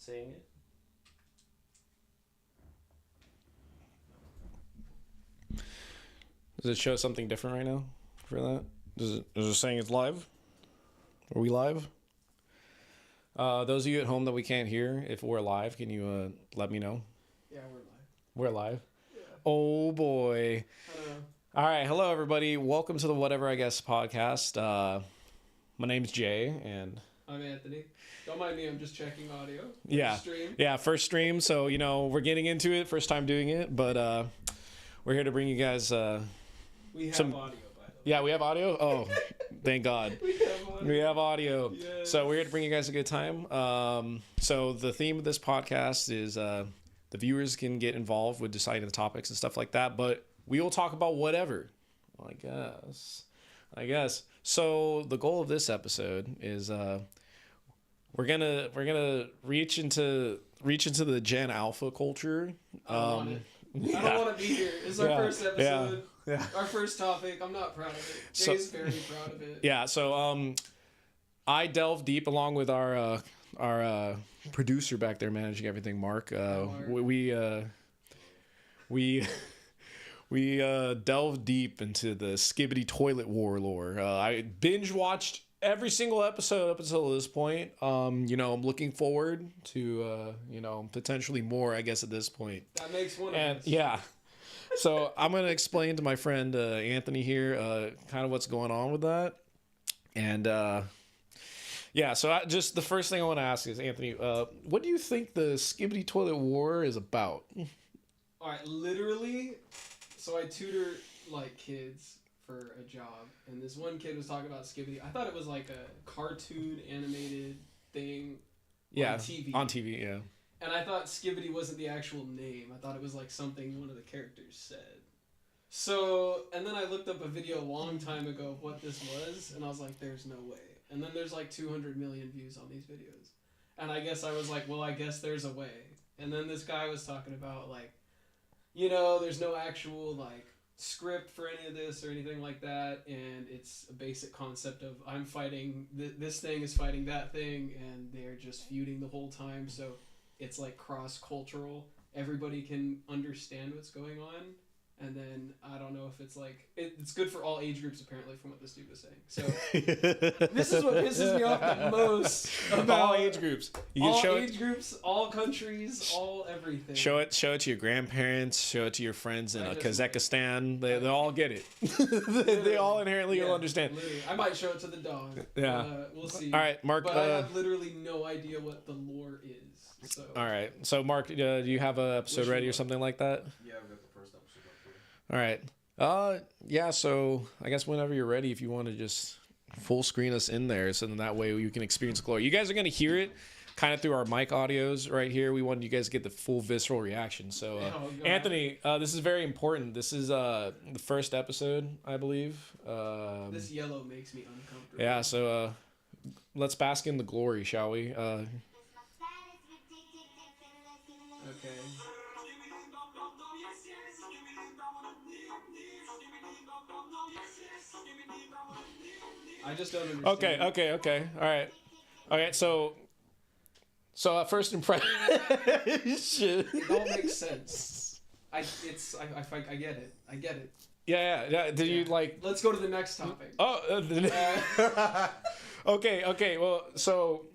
saying it. Does it show something different right now for that? Is it saying it's live? Are we live? Those of you at home that we can't hear, if we're live, can you let me know? Yeah, we're live. We're live? Yeah. Oh, boy. Hello. All right. Hello, everybody. Welcome to the Whatever I Guess podcast. My name's Jay, and... I'm Anthony. Don't mind me, I'm just checking audio. Stream. Yeah, first stream. So, we're getting into it. First time doing it. But we're here to bring you guys... we have some... audio, by the way. Yeah, we have audio? Oh, thank God. We have audio. Yes. So we're here to bring you guys a good time. So the theme of this podcast is the viewers can get involved with deciding the topics and stuff like that, but we will talk about whatever. I guess. So the goal of this episode is we're gonna reach into the Gen Alpha culture. I don't want to be here. It's our first episode. Yeah. Our first topic. I'm not proud of it. Jay's very proud of it. Yeah. So I delve deep along with our producer back there managing everything, Mark. We delve deep into the Skibbidi toilet war lore. I binge watched every single episode up until this point. I'm looking forward to potentially more, I guess, at this point. That makes one of us. Yeah. So I'm going to explain to my friend Anthony here kind of what's going on with that. And so just the first thing I want to ask is, Anthony, what do you think the Skibbidi toilet war is about? All right, literally, so I tutor kids for a job, and this one kid was talking about Skibbidi. I thought it was like a cartoon animated thing on TV. On TV, yeah. And I thought Skibbidi wasn't the actual name. I thought it was like something one of the characters said. So, and then I looked up a video a long time ago of what this was, and I was like, there's no way. And then there's like 200 million views on these videos. And I guess I was like, well, I guess there's a way. And then this guy was talking about there's no actual script for any of this or anything like that, and it's a basic concept of I'm fighting, this thing is fighting that thing, and they're just feuding the whole time, so... It's cross-cultural. Everybody can understand what's going on. And then, I don't know if it's it's good for all age groups, apparently, from what this dude was saying. So, this is what pisses me off the most about... All age groups. Groups, all countries, all everything. Show it to your grandparents, show it to your friends in Kazakhstan. They all get it. they all inherently will understand. Literally. I might show it to the dog. Yeah. We'll see. All right, Mark. But I have literally no idea what the lore is. So. All right. So, Mark, do you have an episode ready or something like that? Yeah, I've got the first episode up for you. All right. Yeah, so I guess whenever you're ready, if you want to just full screen us in there, so then that way you can experience the glory. You guys are going to hear it kind of through our mic audios right here. We wanted you guys to get the full visceral reaction. So, Anthony, this is very important. This is the first episode, I believe. This yellow makes me uncomfortable. Yeah, so let's bask in the glory, shall we? Okay. I just don't understand. Okay. All right. Okay, so first impression. It all makes sense. I get it. Yeah. Did you like? Let's go to the next topic. Oh. Okay. Well, so.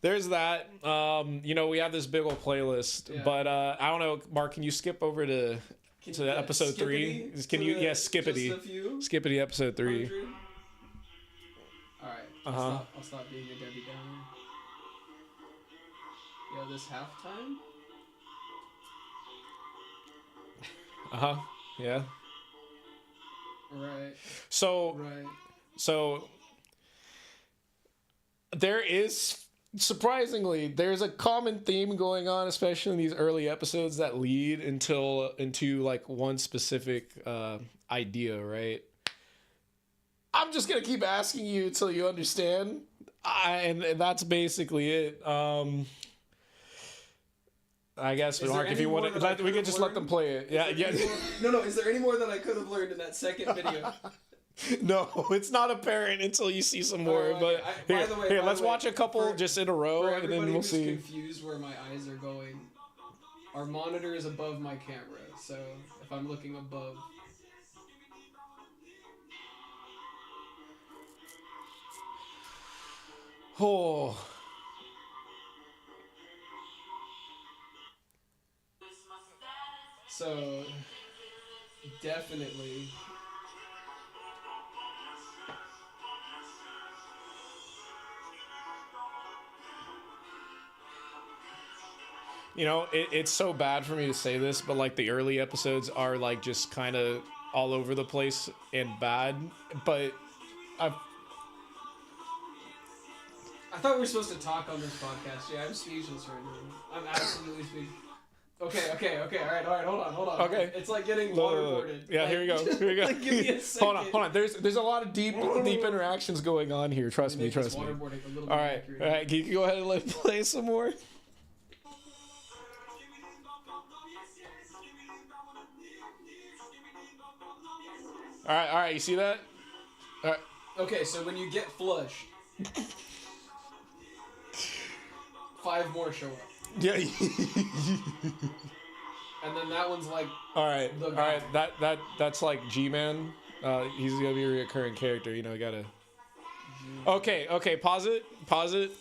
There's that. We have this big old playlist, but I don't know, Mark. Can you skip over to episode 3? Can you? Skibbidi. Just a few? Skibbidi episode 3. 100? All right. I'll stop being a Debbie Downer. Yeah, this halftime. Yeah. Right. So there is. Surprisingly, there's a common theme going on, especially in these early episodes that lead into one specific idea, right? I'm just gonna keep asking you until you understand, and that's basically it. I guess, Mark, if you want to, we can just let them play it. Yeah. No. Is there any more that I could have learned in that second video? No, it's not apparent until you see some more. Oh, but by the way, here, let's watch a couple just in a row, For and then everybody we'll who's see. confused where my eyes are going, our monitor is above my camera, so if I'm looking above. Oh. So, definitely. You know, it's so bad for me to say this, but like the early episodes are like just kind of all over the place and bad. But I thought we were supposed to talk on this podcast. Yeah, I'm speechless right now. I'm absolutely speechless. Okay, alright, hold on. Okay. It's like getting waterboarded. Yeah, like, here we go. Like, give me a second. Hold on. There's a lot of deep interactions going on here. Trust me. Waterboarding a little All bit right. accurate. All right. Can you go ahead and let me play some more? All right. You see that? All right. Okay, so when you get flushed, 5 more show up. Yeah. And then that one's like. All right. The All guy. right. That's like G-Man. He's gonna be a recurring character. You know, gotta. Okay. Pause it.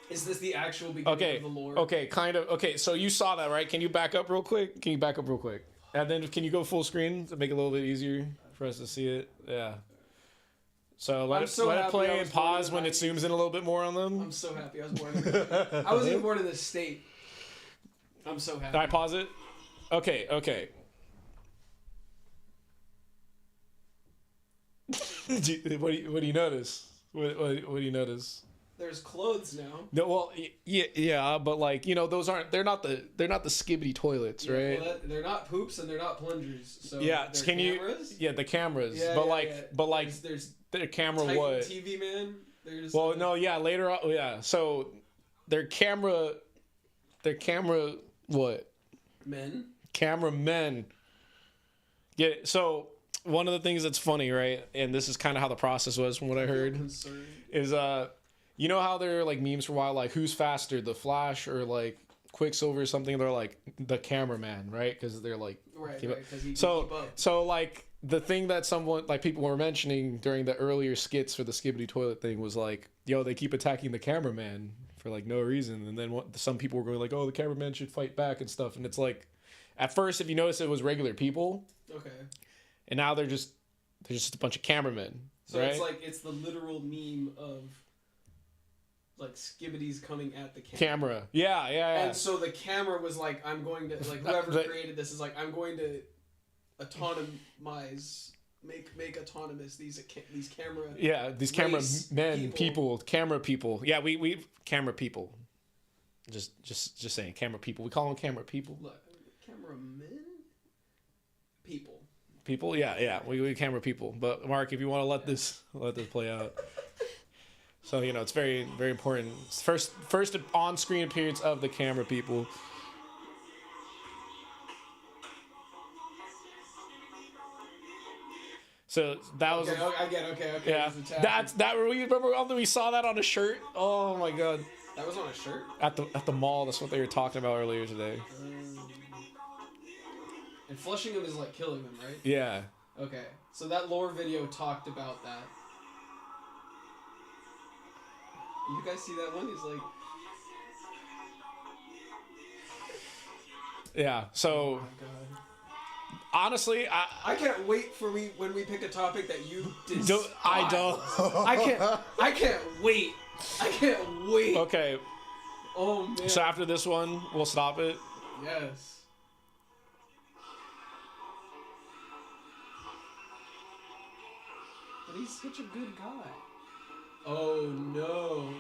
Is this the actual beginning of the lore? Okay. Kind of. Okay. So you saw that, right? Can you back up real quick? And then can you go full screen to make it a little bit easier for us to see it? Yeah. So let it play and pause when it zooms in a little bit more on them. I'm so happy I was born in this. I wasn't born in this state. I'm so happy. Can I pause it? Okay. What do you notice? What do you notice? There's clothes now. No, well, yeah, but like they're not the Skibbidi toilets, right? Well, they're not poops and they're not plungers. So Yeah, they're can cameras? you? Yeah, the cameras. Yeah, but like there's their camera Titan what? TV man. There's Well, no, yeah, later on, yeah. So their camera what? Men. Cameramen. Yeah. So one of the things that's funny, right? And this is kind of how the process was from what I heard. Is you know how there are like memes for a while, like who's faster, the Flash or like Quicksilver or something? They're like the cameraman, right? Because they're like right. Because he can so keep up. so like the thing that someone like people were mentioning during the earlier skits for the Skibbidi toilet thing was like, yo, they keep attacking the cameraman for like no reason, and then some people were going like, oh, the cameraman should fight back and stuff, and it's like, at first, if you notice, it was regular people. Okay. And now they're just a bunch of cameramen. So right? it's like it's the literal meme of like Skibbidi's coming at the camera. Yeah. And so the camera was like, I'm going to like whoever created this is like, I'm going to autonomize, make autonomous these camera. Yeah, these camera men, camera people. Yeah, we camera people. Just saying, camera people. We call them camera people. Look, cameramen. People, yeah, we camera people. But Mark, if you want to let this play out. So it's very, very important. It's first on-screen appearance of the camera people. So that was. Okay. Yeah, that's that. Remember we saw that on a shirt? Oh my god. That was on a shirt. At the mall. That's what they were talking about earlier today. And flushing him is like killing them, right? Yeah. Okay, so that lore video talked about that. You guys see that one? He's like. Yeah. So. Oh my god. Honestly, I can't wait for when we pick a topic that you despise. I don't. I can't wait. I can't wait. Okay. Oh man. So after this one, we'll stop it. Yes. But he's such a good guy. Oh no.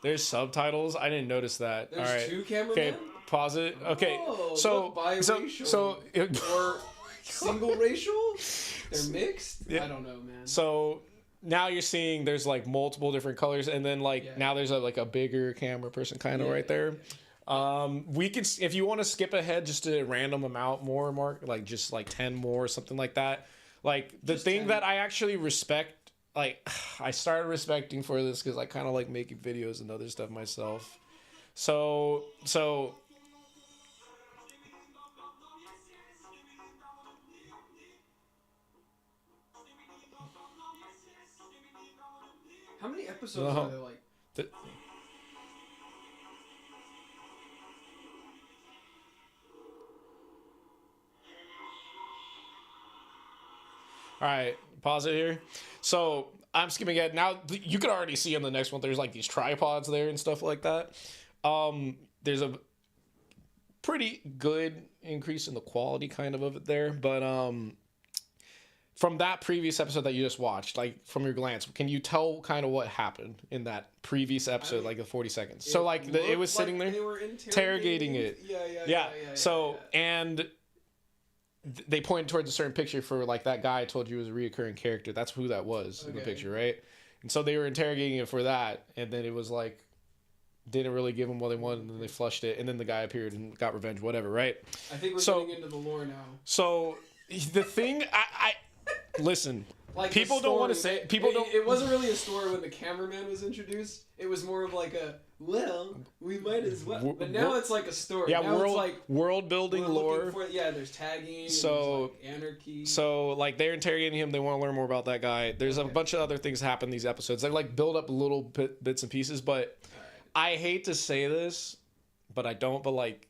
There's subtitles. I didn't notice that. There's all right. 2 cameramen. Okay, pause it. Okay, oh, so biracial. Or single racial. They're mixed. Yeah. I don't know, man. So now you're seeing there's like multiple different colors, and then now there's a bigger camera person kind of right there. We can, if you want to skip ahead just to random them out more, Mark, like just like 10 more or something like that. Like the Just thing 10. that I actually respect, like I started respecting for this because I kind of like making videos and other stuff myself. So How many episodes are there? Like, all right, pause it here. So I'm skipping it now. You can already see in the next one. There's like these tripods there and stuff like that. There's a pretty good increase in the quality kind of it there, but from that previous episode that you just watched, like from your glance, can you tell kind of what happened in that previous episode, like the 40 seconds? So like it was sitting there, they were interrogating it. Yeah. So and they pointed towards a certain picture for like that guy I told you was a reoccurring character. That's who that was in the picture, right? And so they were interrogating it for that, and then it was like didn't really give them what they wanted, and then they flushed it, and then the guy appeared and got revenge, whatever, right? I think we're getting into the lore now. So the thing I listen, like people don't want to say It wasn't really a story when the cameraman was introduced. It was more of like a we might as well. But now it's like a story. Yeah, now it's like world building lore. There's tagging. So there's like anarchy. So like they're interrogating him. They want to learn more about that guy. There's a bunch of other things happen in these episodes. They like build up little bits and pieces. But I hate to say this, but I don't. But like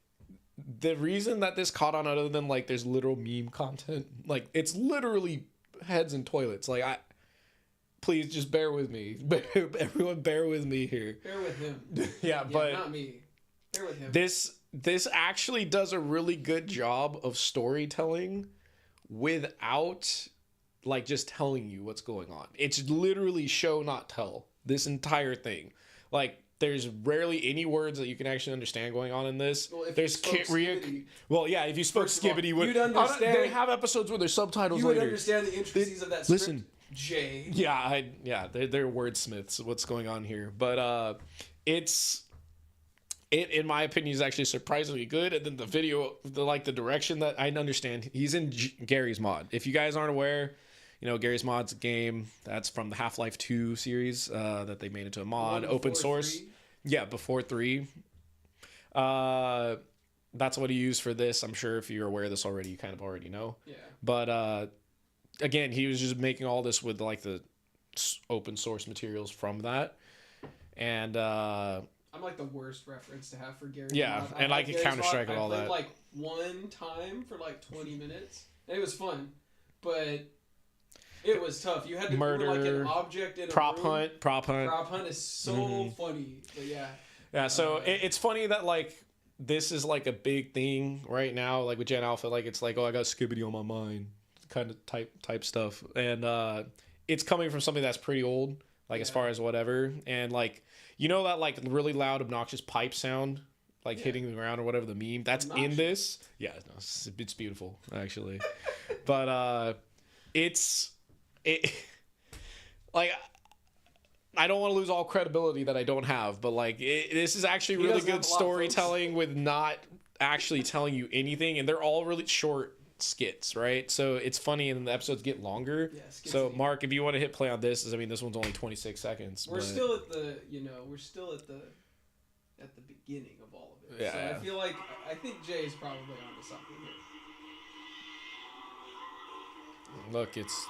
the reason that this caught on, other than like there's literal meme content, like it's literally heads and toilets. Like please just bear with me. Everyone bear with me here. Bear with him. Yeah, but not me. Bear with him. This actually does a really good job of storytelling without like just telling you what's going on. It's literally show not tell. This entire thing. Like there's rarely any words that you can actually understand going on in this. Well, if there's you spoke Skibbidi, if you spoke Skibbidi, you'd understand. They have episodes where there's subtitles. You would later. understand the intricacies of that script. Listen, Jay. Yeah, they're wordsmiths. What's going on here? But it in my opinion is actually surprisingly good. And then the video, the direction that I understand, he's in Gary's mod. If you guys aren't aware, Gary's mod's a game that's from the Half-Life 2 series that they made into a mod, open source. 3? Yeah, before 3. That's what he used for this. I'm sure if you're aware of this already, you kind of already know. Yeah. But again, he was just making all this with like the open source materials from that. And I'm like the worst reference to have for Gary. Yeah, and like Counter-Strike and all that. I played like one time for like 20 minutes. And it was fun, but it was tough. You had to Murder, do like an object in a prop room. hunt. Prop hunt is so funny. But yeah. Yeah, so it's funny that like this is like a big thing right now, like with Gen Alpha. Like it's like, oh, I got Skibbidi on my mind, kind of type stuff, and it's coming from something that's pretty old, like as far as whatever, and like that like really loud obnoxious pipe sound, like hitting the ground or whatever, the meme that's in this. Yeah, no, it's beautiful actually, but it like. I don't want to lose all credibility that I don't have, but like this is actually really good storytelling with not actually telling you anything, and they're all really short skits, right? So it's funny, and the episodes get longer. Yeah, so Mark, if you want to hit play on this, this one's only 26 seconds. We're still at the beginning of all of it. Yeah. So I think Jay's probably onto something here. Look, it's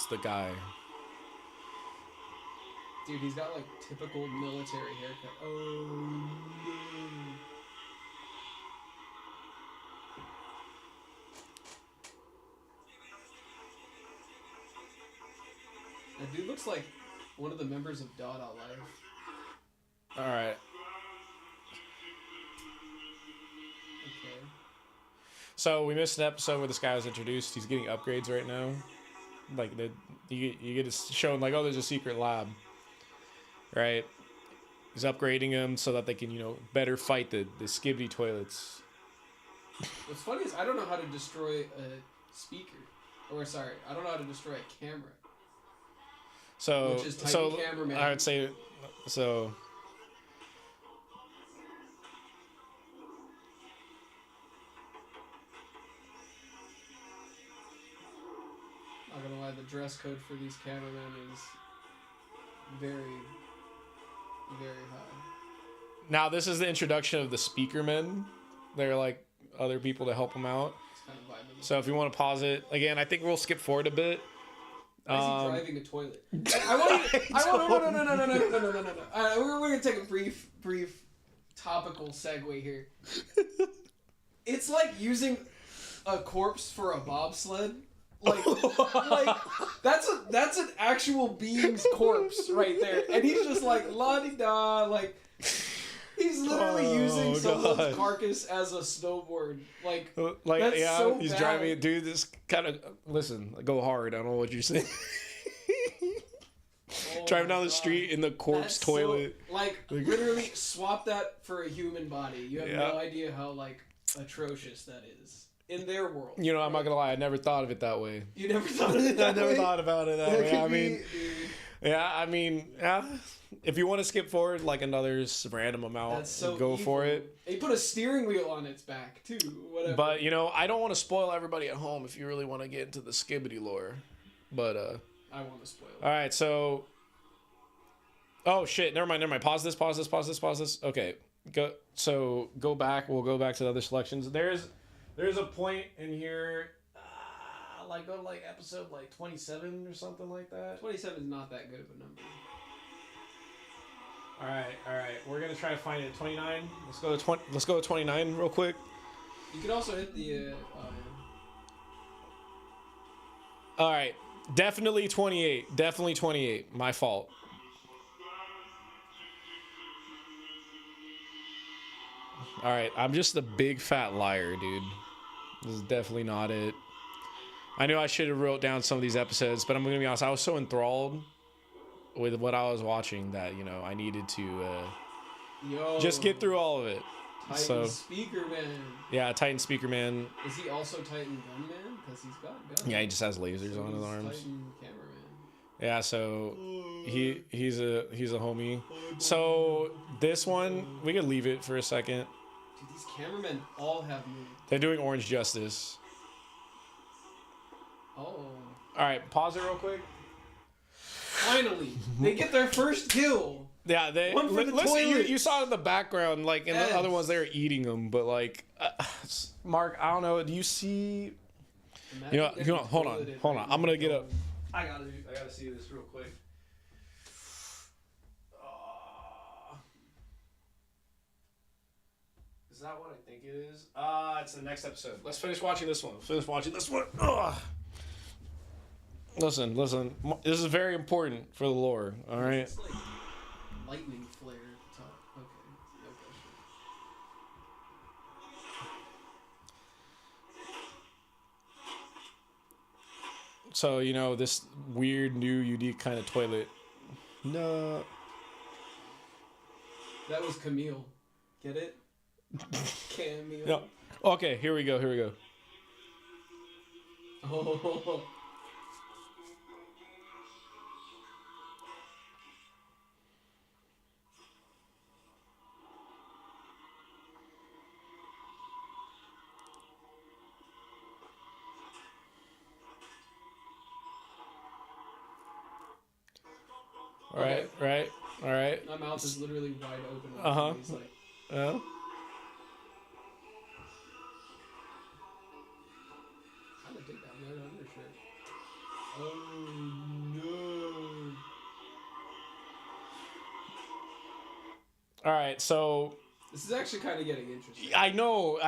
the guy. Dude, he's got like typical military haircut. Oh no. That dude looks like one of the members of Dada Life. Alright. Okay. So we missed an episode where this guy was introduced. He's getting upgrades right now. Like you get it shown like, oh, there's a secret lab. Right, he's upgrading them so that they can, better fight the Skibbidi toilets. What's funny is I don't know how to destroy a speaker, I don't know how to destroy a camera. Which is cameraman. I would say so. Not dress code for these cameramen is very, very high. Now, this is the introduction of the speakermen. They're like other people to help them out. It's kind of vibing. So if you want to pause it again, I think we'll skip forward a bit. Why is he driving a toilet? No. We're gonna take a brief topical segue here. It's like using a corpse for a bobsled. Like that's an actual being's corpse right there, and he's just like la-di-da, like he's literally using someone's carcass as a snowboard. Like that's yeah, so he's bad. driving it, dude. This kind of listen, go hard. I don't know what you're saying. Driving down the street in the corpse toilet. So, literally swap that for a human body. You have no idea how atrocious that is in their world. You know, I'm not gonna lie, I never thought of it that way. You never thought of it that way? I never thought about it that way. I mean, if you want to skip forward like another random amount, go for it. He put a steering wheel on its back too. Whatever. But I don't want to spoil everybody at home if you really want to get into the Skibbidi lore. But I want to spoil it. All right, so. Oh shit! Never mind. Pause this. Okay, go back. We'll go back to the other selections. There's a point in here, go to episode 27 or something like that. 27 is not that good of a number. All right. We're gonna try to find it. 29. Let's go to 20. Let's go to 29 real quick. You can also hit the. All right. Definitely 28. Definitely 28. My fault. All right, I'm just a big fat liar, dude. This is definitely not it. I knew I should have wrote down some of these episodes, but I'm gonna be honest. I was so enthralled with what I was watching that I needed to just get through all of it. Titan Speakerman. Yeah, Titan Speakerman. Is he also Titan Gunman? Because he's got guns. Yeah, he just has lasers on his arms. Titan Cameraman. Yeah, so he's a homie. So this one we could leave it for a second. Dude, these cameramen all have moves. They're doing Orange Justice. Oh. All right, pause it real quick. Finally, they get their first kill. Yeah, they. One for the toilet. You saw it in the background, in the other ones, they were eating them. But Mark, I don't know. Do you see? Hold on. I'm gonna get up. I gotta see this real quick. Is that what I think it is? It's the next episode. Let's finish watching this one. Listen. This is very important for the lore. All right. It's like lightning flare at the top. Okay. No question. So this weird, new, unique kind of toilet. No. That was Camille. Get it? Camille. No. Okay, here we go. Oh. All right. My mouth is literally wide open. Uh-huh. He's like, Yeah. I'm gonna take that right undershirt. Oh no. All right, so This is actually kind of getting interesting. I know.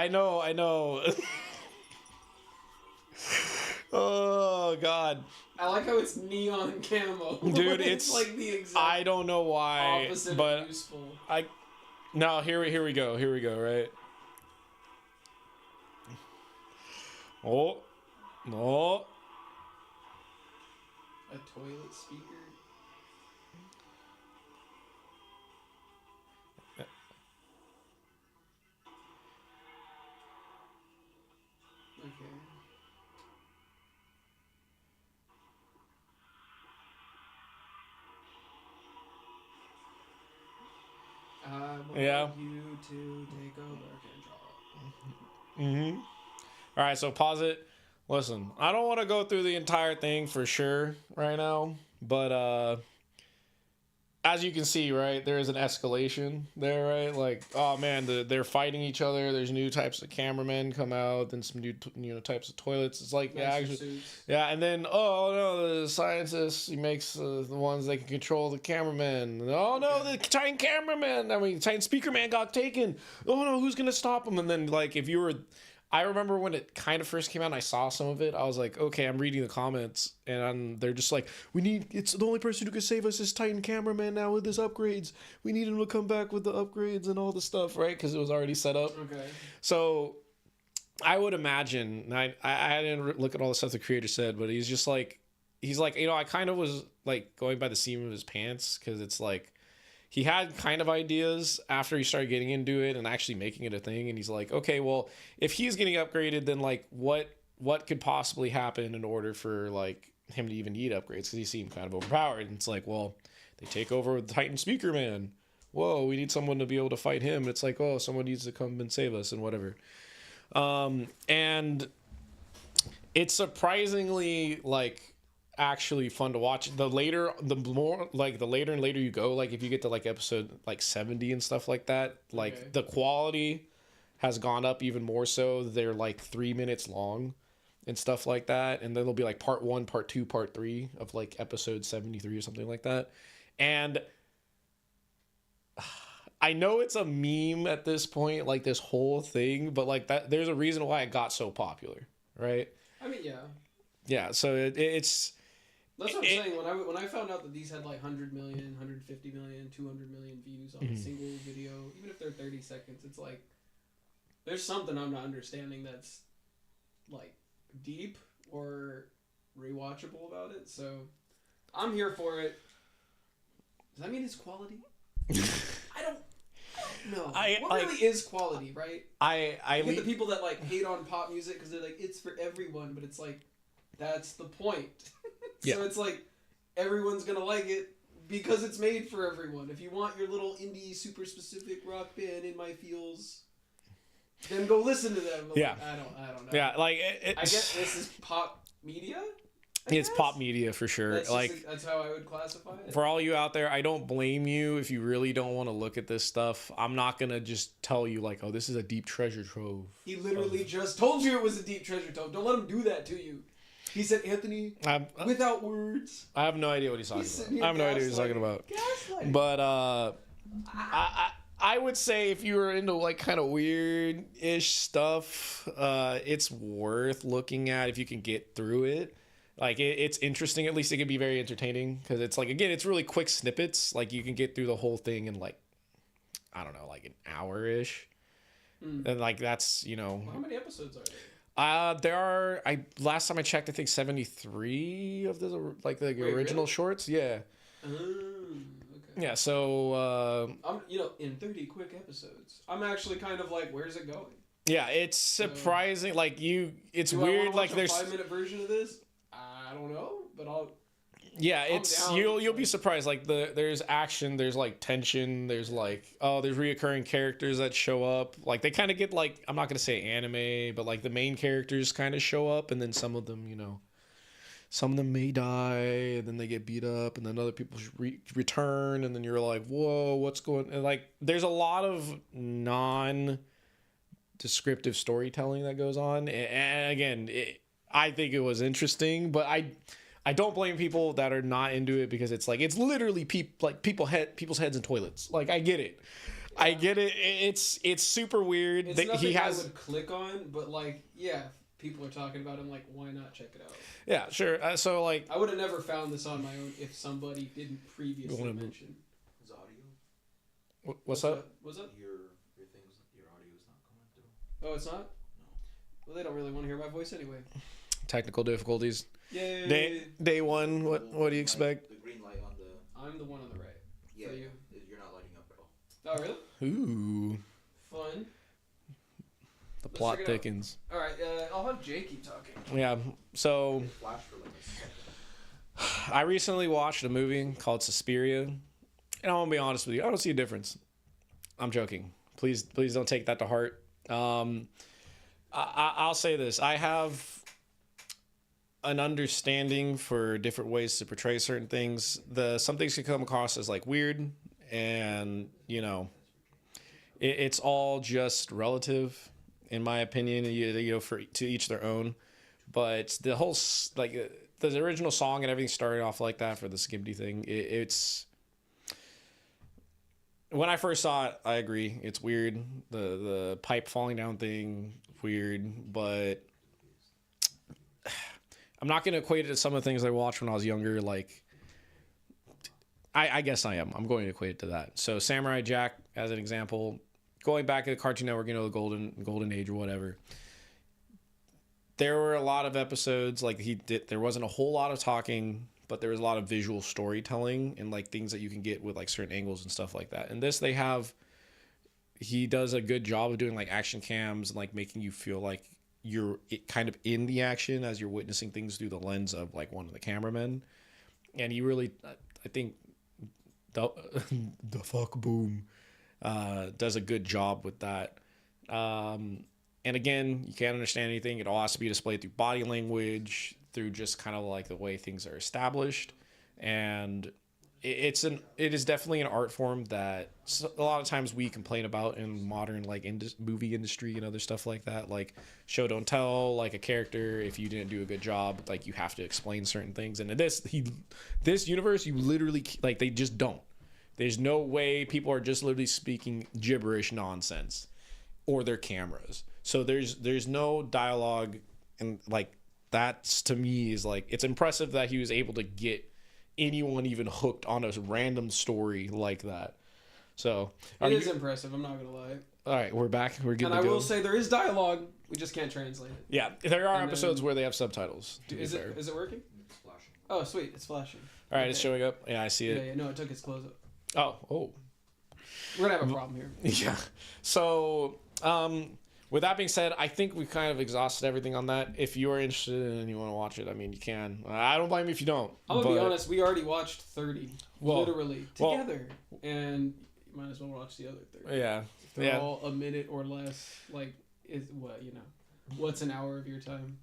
Oh God. I like how it's neon camo. Dude, it's like the exact I don't know why, opposite but of useful. No, here we go, right? Oh. No. A toilet speaker. Okay. I want Yeah. you to take over control. Mm-hmm. All right, so pause it. Listen, I don't want to go through the entire thing for sure right now, but as you can see, right, there is an escalation there, right? Like, oh man, they're fighting each other. There's new types of cameramen come out, then some new types of toilets. It's like, yeah, actually, yeah, and then oh no, the scientist, he makes the ones that can control the cameramen. Oh no, the Titan cameraman, Titan speaker man got taken. Oh no, who's gonna stop him? And then like if you were. I remember when it kind of first came out and I saw some of it, I was like, okay, I'm reading the comments and they're just like, it's the only person who can save us is Titan cameraman now with his upgrades. We need him to come back with the upgrades and all the stuff, right? Because it was already set up. Okay. So I would imagine, and I didn't look at all the stuff the creator said, but he's like, I kind of was like going by the seam of his pants because it's like, he had kind of ideas after he started getting into it and actually making it a thing. And he's like, okay, well, if he's getting upgraded, then like what could possibly happen in order for like him to even need upgrades? Because he seemed kind of overpowered. And it's like, well, they take over with Titan Speaker Man. Whoa, we need someone to be able to fight him. It's like, oh, someone needs to come and save us and whatever. And it's surprisingly like actually fun to watch. The later and later you go, like if you get to like episode like 70 and stuff like that, like the quality has gone up even more so. They're like 3 minutes long and stuff like that, and then there'll be like part 1, part 2, part 3 of like episode 73 or something like that. And I know it's a meme at this point, like this whole thing, but like that there's a reason why it got so popular, right? I mean, yeah, so it's that's what I'm saying. When I found out that these had like 100 million, 150 million, 200 million views on a single video, even if they're 30 seconds, it's like there's something I'm not understanding that's like deep or rewatchable about it. So I'm here for it. Does that mean it's quality? I don't know. What really is quality, right? I get the people that like hate on pop music because they're like it's for everyone, but it's like that's the point. So it's like everyone's gonna like it because it's made for everyone. If you want your little indie super specific rock band in my feels, then go listen to them. But yeah, like, I don't know. Yeah, like I guess this is pop media. It's pop media for sure. That's how I would classify it. For all you out there, I don't blame you if you really don't want to look at this stuff. I'm not gonna just tell you like, oh, this is a deep treasure trove. He literally just told you it was a deep treasure trove. Don't let him do that to you. He said, Anthony, without words. I have no idea what he's talking about. I have no idea what he's talking about. Gaslighting. But I would say if you were into like kind of weird-ish stuff, it's worth looking at if you can get through it. Like it's interesting. At least it can be very entertaining because it's like, again, it's really quick snippets. Like you can get through the whole thing in like, I don't know, like an hour-ish. And like that's, How many episodes are there? There are, last time I checked, I think 73 of the like the original shorts. Yeah. Okay. Yeah. So. I'm in 30 quick episodes. I'm actually kind of like, where's it going? Yeah, it's surprising. Like it's Do weird. I watch like a there's 5-minute version of this. I don't know, but I'll. Yeah, you'll be surprised. Like there's action, there's like tension, there's like there's reoccurring characters that show up. Like they kind of get like, I'm not gonna say anime, but like the main characters kind of show up, and then some of them, some of them may die, and then they get beat up, and then other people return, and then you're like, whoa, what's going? And like there's a lot of non-descriptive storytelling that goes on, and again, I think it was interesting, but I don't blame people that are not into it because it's like it's literally people's heads in toilets. Like I get it, I get it. It's super weird. It's nothing I would click on, but like people are talking about it. I'm like, why not check it out? Yeah, sure. So like, I would have never found this on my own if somebody didn't previously mention. Is audio? What's up? What's up? Your audio is not coming through. Oh, it's not? No. Well, they don't really want to hear my voice anyway. Technical difficulties. Yay. Day one. What do you expect? The green light on the. I'm the one on the right. Yeah. For you. You're not lighting up at all. Oh really? Ooh. Fun. The plot thickens. All right. I'll have Jay keep talking. Yeah. So. Flash for like a second. I recently watched a movie called Suspiria, and I'm gonna be honest with you. I don't see a difference. I'm joking. Please don't take that to heart. I'll say this. I have an understanding for different ways to portray certain things. Some things can come across as like weird, and it's all just relative, in my opinion. To each their own. But the whole the original song and everything started off like that for the Skibbidi thing. It's when I first saw it, I agree, it's weird. The pipe falling down thing, weird, but I'm not going to equate it to some of the things I watched when I was younger. Like, I guess I am. I'm going to equate it to that. So Samurai Jack, as an example, going back to the Cartoon Network, the golden age or whatever. There were a lot of episodes like there wasn't a whole lot of talking, but there was a lot of visual storytelling and like things that you can get with like certain angles and stuff like that. And this, he does a good job of doing like action cams and like making you feel like you're kind of in the action as you're witnessing things through the lens of like one of the cameramen. And he really, I think the fuck boom does a good job with that. And again, you can't understand anything. It all has to be displayed through body language, through just kind of like the way things are established. And it is definitely an art form that a lot of times we complain about in modern like movie industry and other stuff like that. Like show don't tell, like a character, if you didn't do a good job, like you have to explain certain things. And in this universe, you literally, like, they just don't. There's no way people are just literally speaking gibberish nonsense or their cameras. So there's no dialogue, and like that's, to me, is like, it's impressive that he was able to get anyone even hooked on a random story like that. So it is impressive, I'm not gonna lie. All right, we're back. We're good. And I will say there is dialogue, we just can't translate it. Yeah, there are episodes where they have subtitles. Is it working? It's flashing. Oh sweet, it's flashing. All right, It's showing up. Yeah, I see it. Yeah, no, it took its close up. Oh. We're gonna have a problem here. Yeah. So, with that being said, I think we've kind of exhausted everything on that. If you are interested and you want to watch it, I mean, you can. I don't blame you if you don't. I'm going to be honest, we already watched 30, literally, together. And you might as well watch the other 30. Yeah. If they're all a minute or less, like, what's an hour of your time?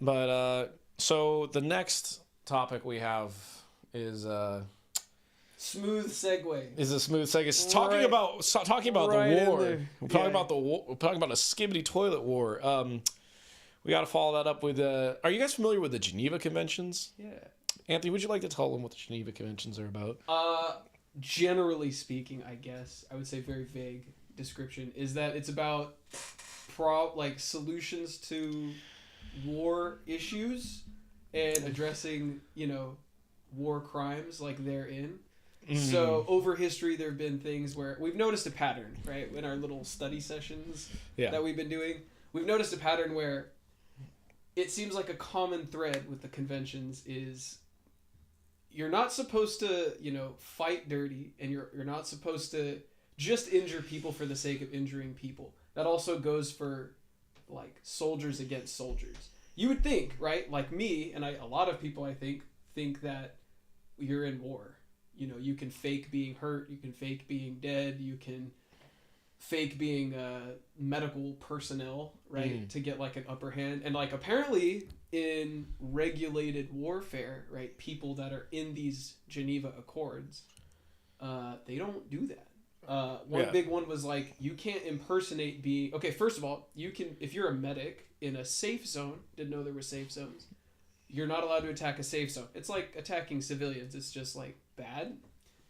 But, so the next topic we have is... Smooth segue. Is a smooth segue. It's talking about the war. We're talking about the war. We're talking about a Skibbidi toilet war. We got to follow that up with. Are you guys familiar with the Geneva Conventions? Yeah. Anthony, would you like to tell them what the Geneva Conventions are about? Generally speaking, I guess I would say very vague description is that it's about solutions to war issues and addressing war crimes like therein. So over history, there have been things where we've noticed a pattern, right? In our little study sessions that we've been doing, we've noticed a pattern where it seems like a common thread with the conventions is you're not supposed to, fight dirty, and you're not supposed to just injure people for the sake of injuring people. That also goes for like soldiers against soldiers. You would think, right? Like me and a lot of people, I think that you're in war. You can fake being hurt, you can fake being dead, you can fake being medical personnel, right, to get like an upper hand. And like apparently in regulated warfare, right, people that are in these Geneva Accords, they don't do that. One big one was like, you can't impersonate being... Okay, first of all, you can, if you're a medic in a safe zone, didn't know there were safe zones, you're not allowed to attack a safe zone. It's like attacking civilians. It's just like bad.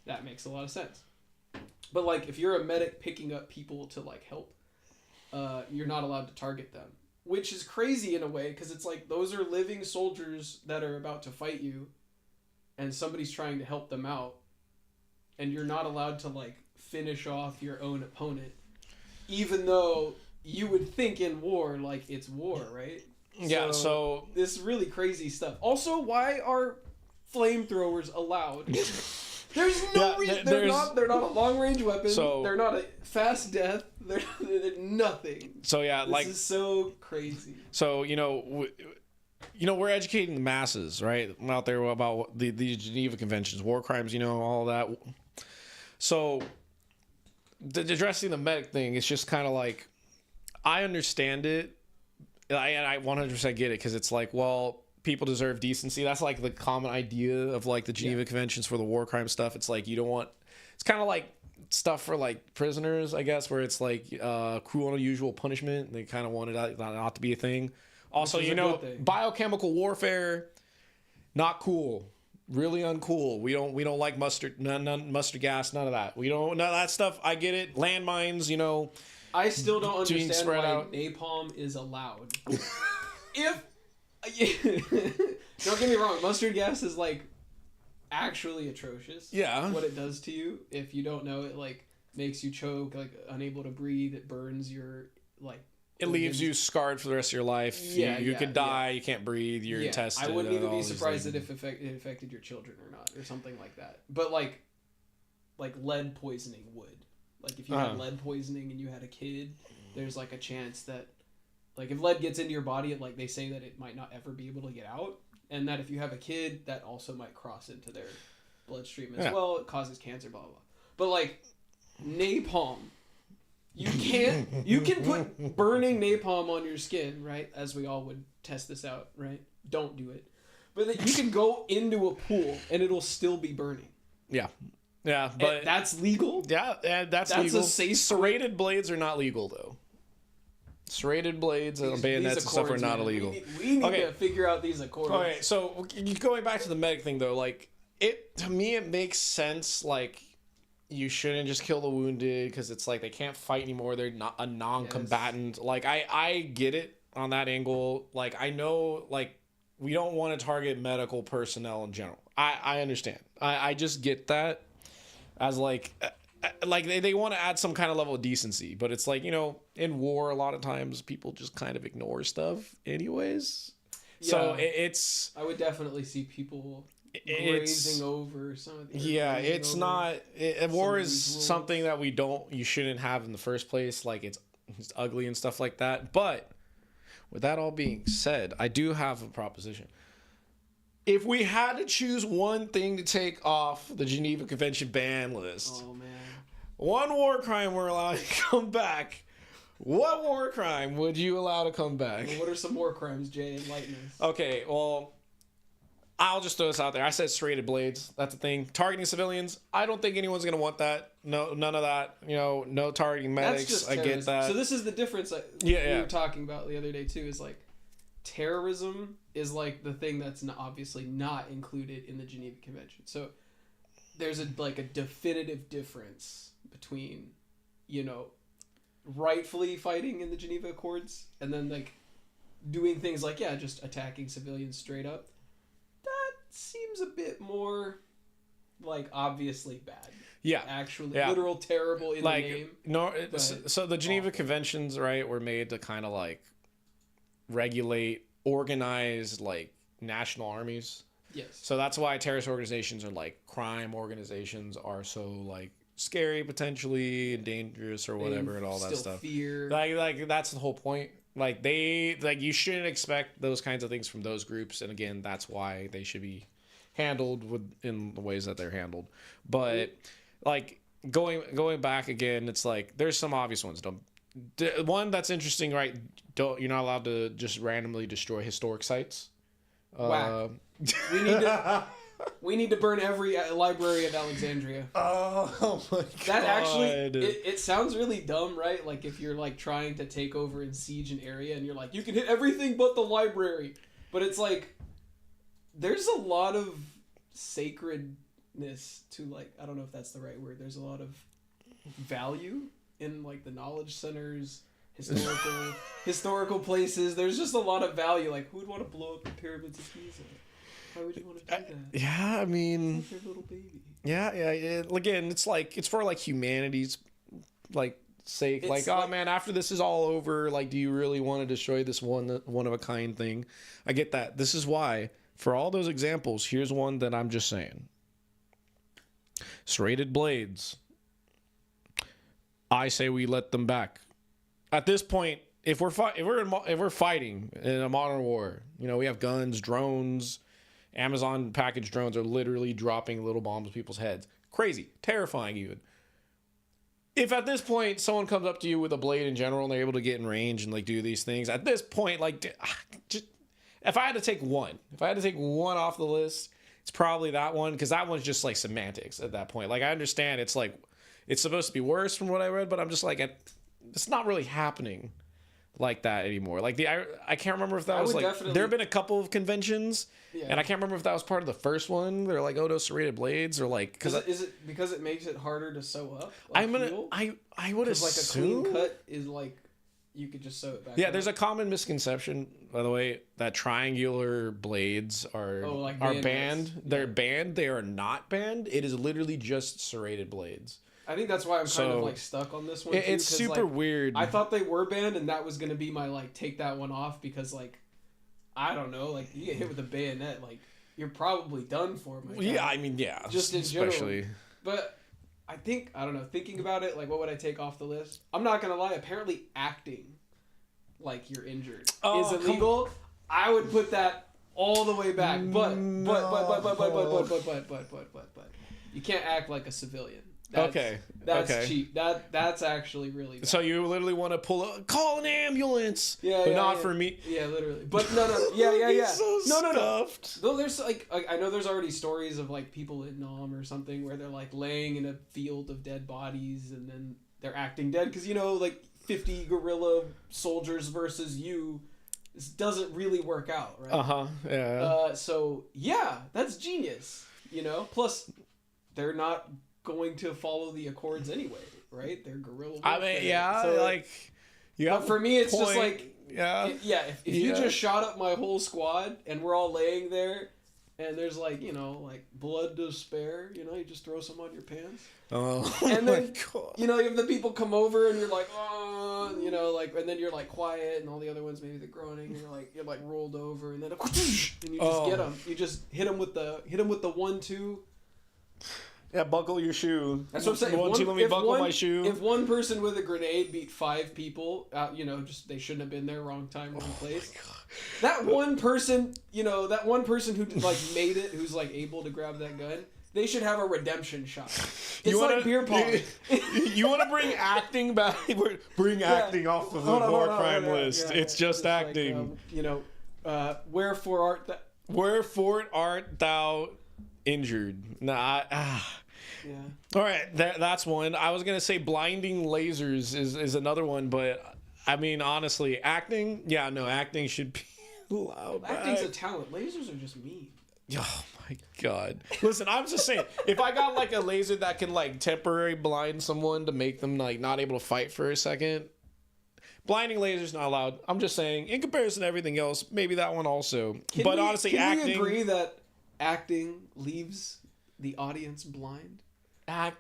That makes a lot of sense. But like if you're a medic picking up people to like help, you're not allowed to target them, which is crazy in a way because it's like those are living soldiers that are about to fight you, and somebody's trying to help them out, and you're not allowed to like finish off your own opponent, even though you would think in war like it's war, right? Yeah, so this really crazy stuff. Also, why are flamethrowers allowed? There's no reason. They're not a long range weapon. So, they're not a fast death. They're nothing. So yeah, this is so crazy. So we're educating the masses, right, out there about the Geneva Conventions, war crimes, all that. So addressing the medic thing, it's just kind of like, I understand it. I 100% get it, because it's like, well, people deserve decency. That's like the common idea of like the Geneva Conventions for the war crime stuff. It's like you don't want. It's kind of like stuff for like prisoners, I guess, where it's like cruel and unusual punishment. They kind of wanted that not to be a thing. Also, biochemical warfare, not cool. Really uncool. We don't like mustard, none mustard gas, none of that. We don't none of that stuff. I get it. Landmines, I still don't understand spread why out. napalm is allowed. Don't get me wrong, mustard gas is like actually atrocious. Yeah. What it does to you, if you don't know, it like makes you choke, like unable to breathe. It burns your like. It leaves you scarred for the rest of your life. You could die. You can't breathe. Your intestines. I wouldn't even be surprised that if it affected your children or not, or something like that. But like lead poisoning would. Like if you had lead poisoning and you had a kid, there's like a chance that, like if lead gets into your body, like they say that it might not ever be able to get out, and that if you have a kid, that also might cross into their bloodstream as well. It causes cancer, blah blah blah. But like napalm. You can put burning napalm on your skin, right? As we all would test this out, right? Don't do it. But that you can go into a pool and it'll still be burning. Yeah. Yeah, but and that's legal? Yeah, that's legal. A safe serrated blades are not legal though. Serrated blades and bayonets and stuff are not illegal. We need to figure out these accords. Okay, so going back to the medic thing though, like to me it makes sense, like you shouldn't just kill the wounded because it's like they can't fight anymore. They're not a non-combatant. Yes. Like I get it on that angle. Like I know like we don't want to target medical personnel in general. I understand. I just get that as like they want to add some kind of level of decency, but it's like, in war a lot of times people just kind of ignore stuff anyways. Yeah. So it's I would definitely see people grazing over some of the it's not war is something that you shouldn't have in the first place. Like it's ugly and stuff like that. But with that all being said, I do have a proposition. If we had to choose one thing to take off the Geneva Convention ban list, one war crime we're allowed to come back, what war crime would you allow to come back? Well, what are some war crimes, Jay? Enlighten us. Okay, well, I'll just throw this out there. I said serrated blades. That's a thing. Targeting civilians. I don't think anyone's going to want that. No, none of that. No targeting medics. I get that. So this is the difference we were talking about the other day too, is like terrorism is like the thing that's obviously not included in the Geneva Convention. So there's a definitive difference between, rightfully fighting in the Geneva Accords and then like doing things like, just attacking civilians straight up. Seems a bit more like obviously bad. Yeah. Actually, literal terrible in the name. No, so the Geneva Conventions, right, were made to kind of like regulate organized like national armies. Yes. So that's why terrorist organizations or like crime organizations are so like scary, potentially dangerous or whatever, and all that stuff. Fear. Like that's the whole point. Like you shouldn't expect those kinds of things from those groups, and again, that's why they should be handled in the ways that they're handled. But like going back again, it's like there's some obvious ones. One that's interesting, right? You're not allowed to just randomly destroy historic sites. Wow. We need to burn every library of Alexandria. Oh my god. That actually, it sounds really dumb, right? Like if you're like trying to take over and siege an area and you're like, you can hit everything but the library. But it's like, there's a lot of sacredness to like, I don't know if that's the right word. There's a lot of value in like the knowledge centers, historical places. There's just a lot of value. Like who would want to blow up the pyramids of Giza? Why would you want to do that? Yeah, I mean, it's like your little baby. Yeah. Again, it's like it's for like humanity's like sake. Like, oh man, after this is all over, like, do you really want to destroy this one of a kind thing? I get that. This is why, for all those examples, here's one that I'm just saying. Serrated blades. I say we let them back. At this point, if we're fighting in a modern war, we have guns, drones. Amazon package drones are literally dropping little bombs at people's heads. Crazy. Terrifying even. If at this point someone comes up to you with a blade in general and they're able to get in range and like do these things, at this point, like, just if I had to take one off the list, it's probably that one, because that one's just like semantics at that point. Like, I understand it's like it's supposed to be worse from what I read, but I'm just like, it's not really happening like that anymore. Like I can't remember if that was like there have been a couple of conventions, and I can't remember if that was part of the first one. They're like, oh, no serrated blades, or like is it because it makes it harder to sew up? Like, I would assume like a clean cut is like you could just sew it back. Yeah, there's a common misconception, by the way, that triangular blades are banned. They're banned. They are not banned. It is literally just serrated blades. I think that's why I'm kind of like stuck on this one. It's super weird. I thought they were banned, and that was gonna be my like take that one off, because like I don't know, like you get hit with a bayonet, like you're probably done for. Yeah, I mean, yeah, just in general. But I don't know. Thinking about it, like what would I take off the list? I'm not gonna lie. Apparently, acting like you're injured is illegal. I would put that all the way back. But you can't act like a civilian. That's cheap. That's actually really bad. So you literally want to call an ambulance, but not for me. Yeah, literally. But no. Yeah. So no. Though there's like I know there's already stories of like people in Nam or something where they're like laying in a field of dead bodies, and then they're acting dead because like 50 guerrilla soldiers versus you. This doesn't really work out, right? Yeah. So yeah, that's genius. Plus they're not going to follow the Accords anyway, right? They're guerrilla warfare. I mean, yeah, so, like, but for me, it's just like, if you just shot up my whole squad and we're all laying there, and there's like, like blood to spare, you just throw some on your pants. Oh, and then, my God. you have the people come over and you're like, oh, and then you're like quiet, and all the other ones, maybe they're groaning, and you're like rolled over, and then and you just get them. You just hit them with the 1-2. Yeah, buckle your shoe. That's what I'm saying. Let me buckle my shoe. If one person with a grenade beat 5 people, just they shouldn't have been there. Wrong time, wrong place. That one person, that one person who like made it, who's like able to grab that gun, they should have a redemption shot. It's like beer pong. You want to bring acting back? Bring acting off of the war crime list. It's just acting. Like, wherefore art thou injured? Yeah. All right, that's one. I was gonna say blinding lasers is another one, but I mean, honestly, acting. Yeah, no, acting should be allowed. Acting's a talent. Lasers are just mean. Oh my God! Listen, I'm just saying, if I got like a laser that can like temporarily blind someone to make them like not able to fight for a second, blinding lasers not allowed. I'm just saying, in comparison to everything else, maybe that one also. Honestly, acting. Can we agree that acting leaves the audience blind?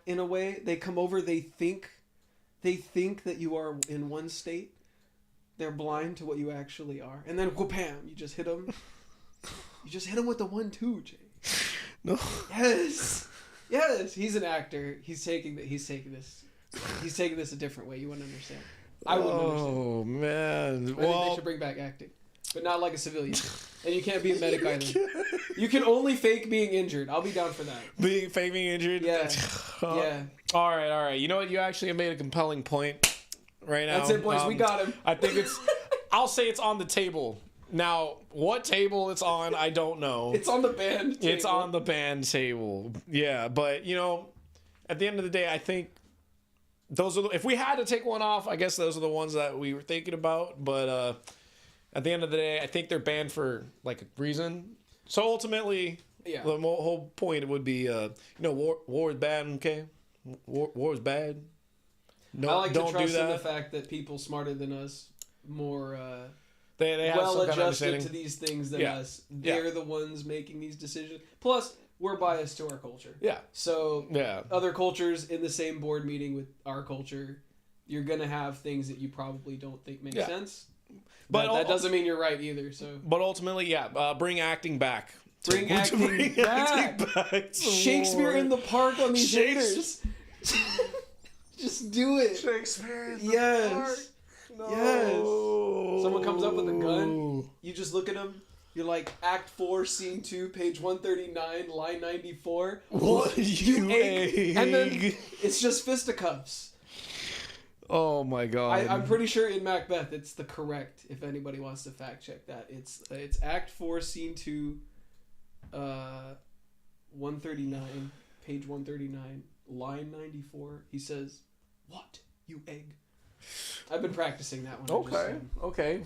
In a way, they come over, they think that you are in one state. They're blind to what you actually are, and then whoopam, you just hit them. You just hit him with the 1-2, Jay. No. Yes. He's an actor. He's taking this a different way. You wouldn't understand. I wouldn't understand. Oh man. I think they should bring back acting, but not like a civilian. And you can't be a medic either. You can only fake being injured. I'll be down for that. Fake being injured? Yeah. Yeah. All right. You know what? You actually have made a compelling point right now. That's it, boys. We got him. I think I'll say it's on the table. Now, what table it's on, I don't know. It's on the band table. It's on the band table. Yeah, but, at the end of the day, I think those are if we had to take one off, I guess those are the ones that we were thinking about. But at the end of the day, I think they're banned for, like, a reason. So, ultimately, the whole point would be, war is bad, okay? War is bad. No, I like to trust in the fact that people smarter than us, more... They have well some adjusted to these things than us. They're the ones making these decisions. Plus, we're biased to our culture. Yeah. So other cultures in the same board meeting with our culture, you're gonna have things that you probably don't think make sense. But that doesn't mean you're right either. So. But ultimately, bring acting back. Bring acting back. Shakespeare in the Park on these haters. Just do it. Shakespeare in the Park. No. Yes. Someone comes up with a gun. You just look at them. You're like, Act 4, Scene 2, page 139, line 94. What? You egg. And then it's just fisticuffs. Oh my god. I'm pretty sure in Macbeth it's the correct. If anybody wants to fact check that, it's Act 4, Scene 2, 139, page 139, line 94. He says, "What, you egg?" I've been practicing that one. Okay.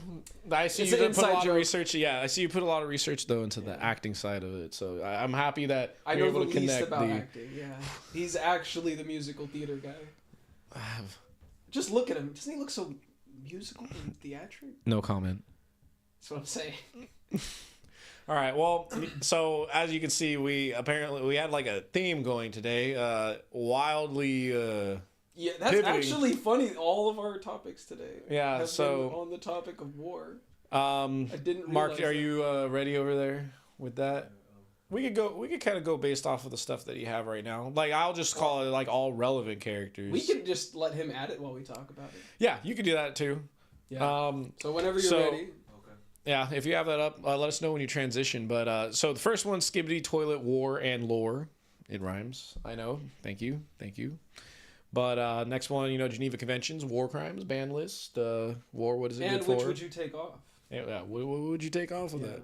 I see It's you an put a lot inside of joke. research. Yeah, I see you put a lot of research though into the acting side of it. So I'm happy that I you're know able the to least connect about the. acting. Yeah, he's actually the musical theater guy. Just look at him. Doesn't he look so musical and theatric? No comment. That's what I'm saying. All right. Well, so as you can see, we had like a theme going today. Wildly. Yeah, that's Pivoting. actually funny. All of our topics today. Yeah, have so- been on the topic of war. I didn't Mark, realize are that. you ready over there with that? We could kind of go based off of the stuff that you have right now. Like I'll just call it like all relevant characters. We can just let him add it while we talk about it. Yeah, you could do that too. Yeah. So whenever you're ready. Okay. Yeah, if you have that up, let us know when you transition. But so the first one, Skibbidi, toilet, war, and lore. It rhymes. I know. Thank you. But next one, Geneva Conventions, war crimes, ban list, war. What is it And good for? which would you take off? Yeah, what would you take off of Yeah. that?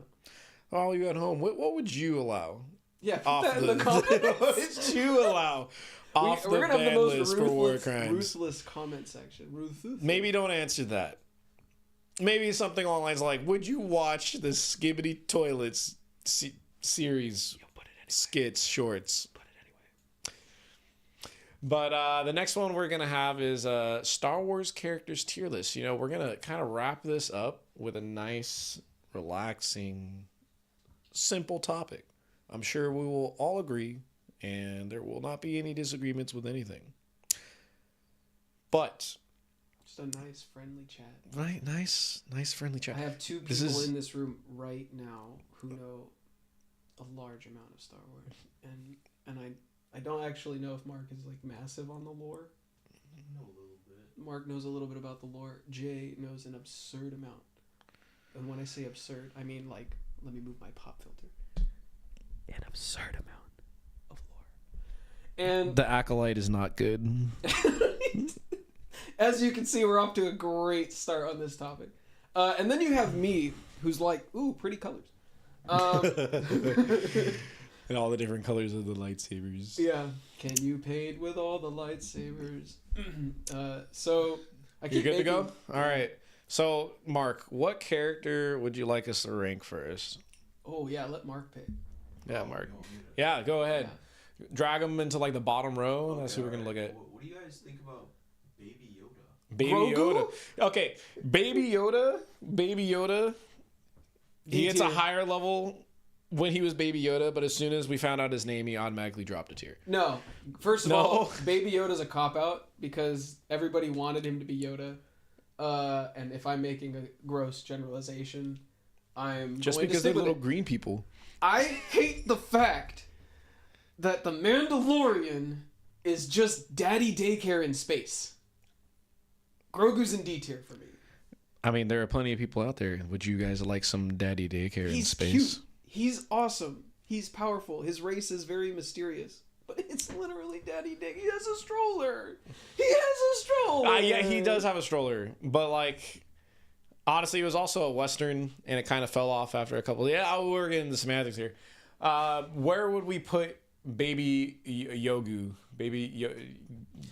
All you at home, what would you allow? Yeah, put Off that in the what comments. would you allow off We're the gonna have the ban most list for war crimes? ruthless comment section. Ruthless. Maybe don't answer that. Maybe something along the lines like, would you watch the Skibbidi Toilets series skits, shorts? Put it anyway. But the next one we're going to have is Star Wars characters tier list. We're going to kind of wrap this up with a nice, relaxing, simple topic. I'm sure we will all agree, and there will not be any disagreements with anything. But... Just a nice, friendly chat. Right, nice, friendly chat. I have two This people is- in this room right now who know a large amount of Star Wars, and I don't actually know if Mark is like massive on the lore. I know a little bit. Mark knows a little bit about the lore. Jay knows an absurd amount, and when I say absurd, I mean like, let me move my pop filter. An absurd amount of lore, and The Acolyte is not good. as you can see, we're off to a great start on this topic. And then you have me, who's like, ooh, pretty colors. And all the different colors of the lightsabers. Yeah. Can you paint with all the lightsabers? So I You keep good to go? making- All right. So, Mark, what character would you like us to rank first? Oh yeah, let Mark pick. Yeah, Mark. You want me to- Yeah, go ahead. Drag them into like the bottom row. That's who we're gonna look alright. at. What do you guys think about Baby Yoda? Baby Grogu? Yoda. Okay, Baby Yoda. He gets a D-tier. higher level when he was Baby Yoda, but as soon as we found out his name, he automatically dropped a tier. No. First of No. all, Baby Yoda's a cop out because everybody wanted him to be Yoda. And if I'm making a gross generalization, I'm Just going because to they're stick with little it. green people. I hate the fact that the Mandalorian is just daddy daycare in space. Grogu's in D tier for me. I mean, there are plenty of people out there. Would you guys like some daddy daycare in He's space? cute. He's awesome. He's powerful. His race is very mysterious. But it's literally daddy day. He has a stroller. Yeah, he does have a stroller, but like, honestly, it was also a Western, and it kind of fell off after a couple. Yeah, we're getting the semantics here. Where would we put Baby Yogu?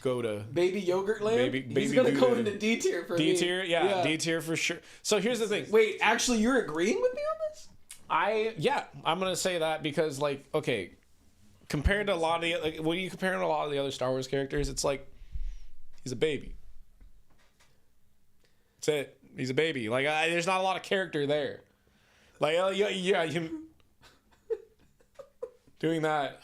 Goda? Baby yogurt land. Baby He's gonna go Gouda. into D tier for me. D tier? Yeah, D tier for sure. So here's the thing. Wait, actually, you're agreeing with me on this? I'm gonna say that because like, okay, compared to a lot of the like, when you compare to a lot of the other Star Wars characters, it's like he's a baby. That's it. He's a baby. Like, there's not a lot of character there. Like, him doing that.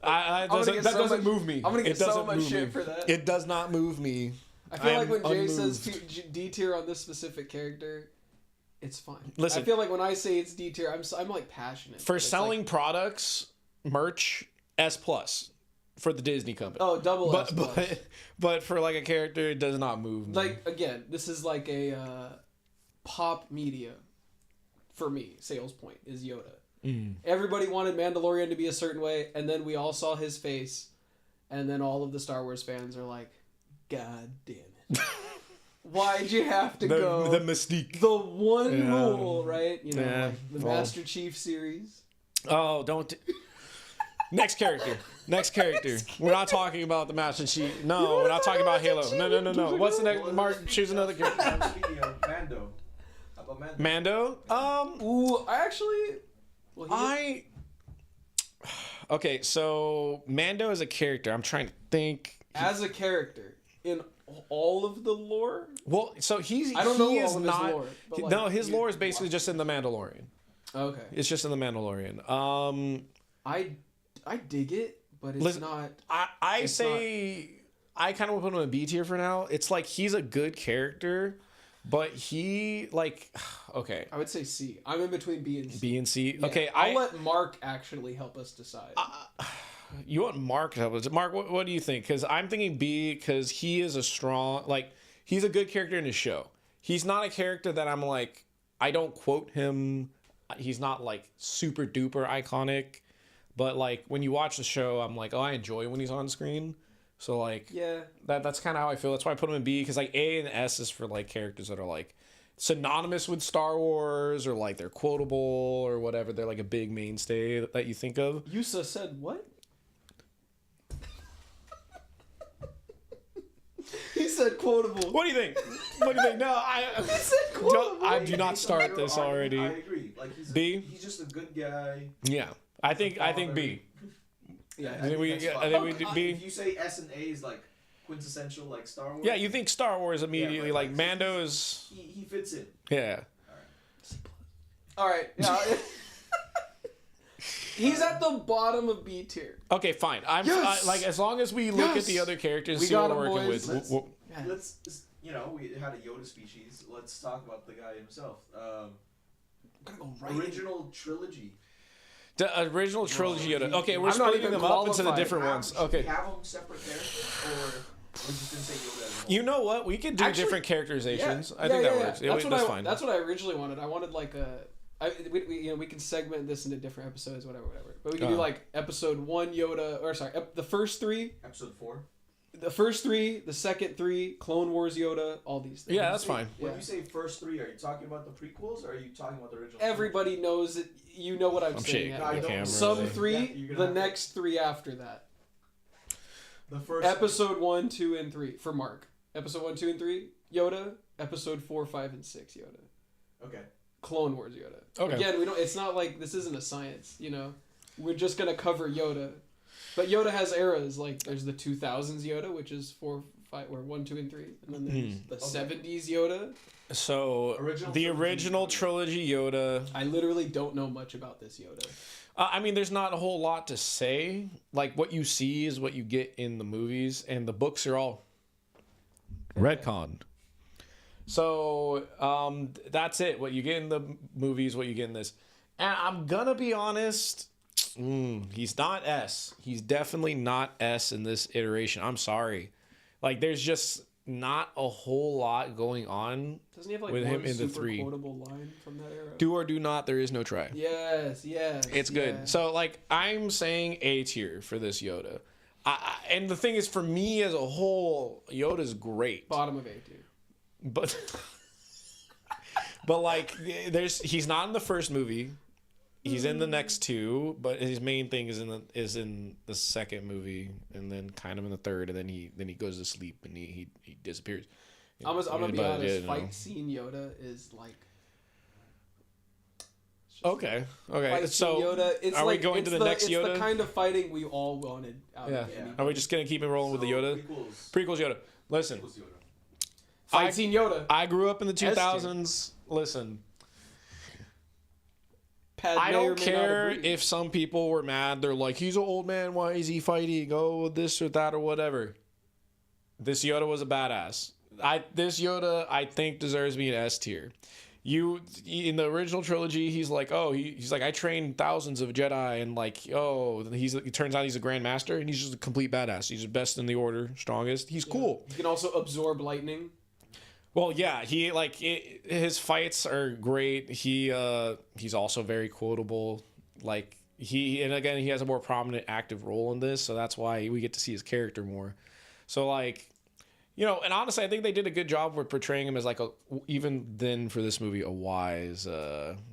That doesn't move me. I'm gonna get It doesn't so much move shit me. for that. It does not move me. I feel like I'm when Jay says unmoved. D tier on this specific character, it's fine. Listen. I feel like when I say it's D tier, I'm like passionate. For It's selling like, products, merch, S+ for the Disney company. oh, double S plus. But for like a character, it does not move me. Like, again, this is like a pop media for me. Sales point is Yoda. Everybody wanted Mandalorian to be a certain way, and then we all saw his face, and then all of the Star Wars fans are like, God damn it. Why'd you have to go the mystique. the one rule, right? You know, like the well. Master Chief series. Oh, don't. Next character. We're not talking about the Master Chief. No, we're not talking about Halo. No. What's the next? Mark, choose another character. Speaking of Mando. How about Mando? Ooh, I actually. Well, Okay, so Mando is a character. I'm trying to think. As a character in all of the lore. Well, so I don't know all of his lore. But like, no, his lore is basically just in the Mandalorian. Okay. It's just in the Mandalorian. I dig it, but it's not. I kind of put him in B tier for now. It's like he's a good character, but he like okay. I would say C. I'm in between B and C. B and C. Yeah. Okay, I'll let Mark actually help us decide. You want Mark to help us? Mark, what do you think? Because I'm thinking B because he is he's a good character in his show. He's not a character that I'm like, I don't quote him. He's not like super duper iconic, but like when you watch the show, I'm like, oh, I enjoy when he's on screen. So like, yeah, that's kind of how I feel. That's why I put him in B because like A and S is for like characters that are like synonymous with Star Wars or like they're quotable or whatever. They're like a big mainstay that you think of. Yusa said what? He said quotable. What do you think? No, He said quotable. I do not start this already. I agree. Like B? He's just a good guy. Yeah, I think B. Yeah, I think we do B. If you say S and A is like quintessential like Star Wars. Yeah, you think Star Wars immediately, but, like Mando is. He fits in. Yeah. All right. Yeah. He's at the bottom of B tier. Okay, fine. Yes! Like as long as we look at the other characters, see what we're working with. Let's we had a Yoda species. Let's talk about the guy himself. Original trilogy. The original trilogy Yoda. Okay, we're splitting them up into the different ones. Okay. Have them separate characters, or we're just gonna say Yoda as a whole? You know what? We could do different characterizations. I think that works. That's fine. That's what I originally wanted. I wanted like we can segment this into different episodes, whatever. But we can do like episode 1 Yoda, or sorry, the first 3. Episode 4. The first 3, the second 3, Clone Wars Yoda, all these things. Yeah, that's fine. When you say first 3, are you talking about the prequels, or are you talking about the original? Everybody knows it. You know what I'm saying. Some 3, the next 3 after that. The first episode 1, 2, and 3 for Mark. Episode 1, 2, and 3 Yoda. Episode 4, 5, and 6 Yoda. Okay. Clone Wars Yoda. Okay. Again, we don't. It's not like this isn't a science. You know, we're just gonna cover Yoda, but Yoda has eras. Like there's the 2000s Yoda, which is 4, 5, or 1, 2, and 3, and then there's the 70s Yoda. So the original trilogy Yoda. I literally don't know much about this Yoda. I mean, there's not a whole lot to say. Like what you see is what you get in the movies, and the books are all retconned. So that's it. What you get in the movies, what you get in this. And I'm gonna be honest, he's not S. He's definitely not S in this iteration. I'm sorry. Like there's just not a whole lot going on. Doesn't he have like with one him in the super 3 quotable line from that era? Do or do not, there is no try. Yes. It's good. So like I'm saying A tier for this Yoda. And the thing is, for me as a whole, Yoda's great. Bottom of A tier. But like he's not in the first movie. He's in the next 2, but his main thing is in the second movie, and then kind of in the third, and then he goes to sleep and he disappears. I'm gonna be honest. Fight scene Yoda is like. Okay. Fight so Yoda, it's are like, we going to the next Yoda? It's the kind of fighting we all wanted. Are we just gonna keep it rolling with the Yoda? Prequels Yoda. Listen. Fight scene Yoda. I grew up in the 2000s. Listen. I don't care if some people were mad. They're like, he's an old man. Why is he fighting? Oh, this or that or whatever. This Yoda was a badass. This Yoda, I think, deserves to be an S tier. In the original trilogy, he's like, he's like, I trained thousands of Jedi, and like, it turns out he's a Grand Master, and he's just a complete badass. He's the best in the order, strongest. He's cool. He can also absorb lightning. Well, yeah, his fights are great. He's also very quotable. Like he has a more prominent active role in this, so that's why we get to see his character more. So like, You know, and honestly, I think they did a good job with portraying him as like even then for this movie, a wise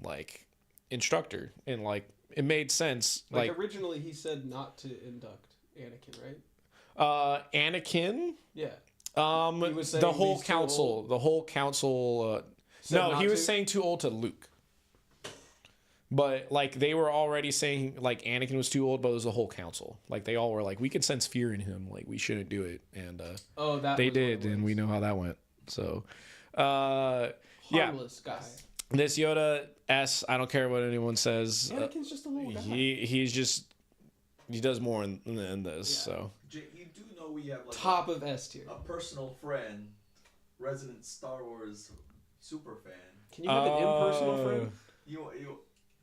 like instructor, and like it made sense. Like originally, he said not to induct Anakin, right? Anakin. Yeah. He was saying the whole council. The whole council. No, he was saying too old to Luke. But like they were already saying like Anakin was too old, but it was the whole council. Like they all were like, we can sense fear in him. Like we shouldn't do it, and they did, and we know how that went. So, harmless guy. This Yoda S. I don't care what anyone says. Anakin's just a little guy. He does more in this. Yeah. So You do know we have like top of S tier. A personal friend, resident Star Wars super fan. Can you have an impersonal friend?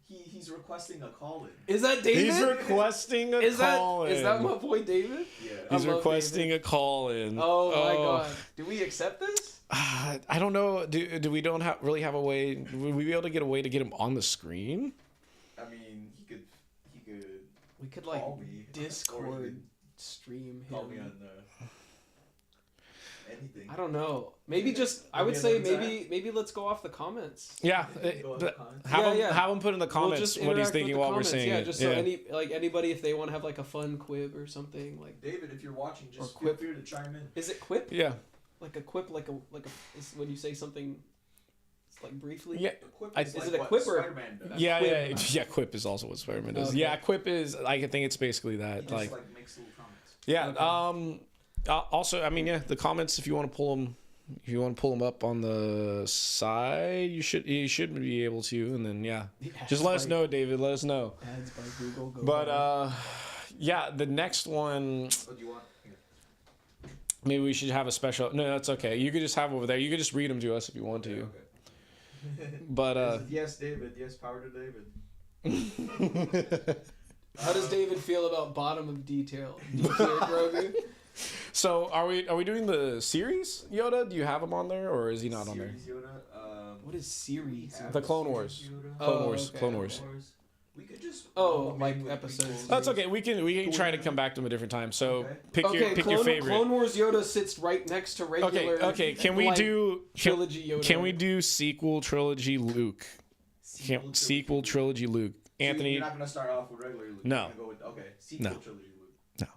He's requesting a call-in. Is that David? He's requesting a call-in. Is that my boy David? Yeah. He's requesting a call-in. Oh my god. Do we accept this? I don't know. Do we don't really have a way? Would we be able to get a way to get him on the screen? I mean, he could. We could like call me, Discord stream him. Call me on anything. I don't know. Maybe just I would say maybe let's go off the comments. Yeah, have him put in the comments what he's thinking while we're saying it. Just so anybody if they want to have like a fun quib or something like. David, if you're watching, just feel free to chime in. Is it quip? Yeah. Like a quip, like a is when you say something. It's like briefly. Yeah. Is it a quip or? Spider-Man does. Yeah. Quip is also what Spider-Man does. Okay. Yeah, quip is. I think it's basically that. He just makes little comments. Yeah. Okay. Also, I mean, the comments. If you want to pull them, up on the side, you should be able to, and then just let us know, David. Let us know. Ads by Google. The next one. What do you want? Maybe we should have a special. No, that's okay. You could just have over there. You could just read them to us if you want to. Okay. But yes, David. Yes, power to David. How does David feel about bottom of detail? Grogu? So are we doing the series Yoda? Do you have him on there, or is he not on there? Yoda, what is series? The Clone Wars. Clone Wars. We could just like episodes. That's okay. We can try to come back to them a different time. So pick your favorite. Clone Wars Yoda sits right next to regular. Okay. Can we do trilogy Yoda? Can we do sequel trilogy Luke? Sequel trilogy Luke. So Anthony, you're not gonna start off with regular Luke. No. Go with, sequel trilogy Luke. No.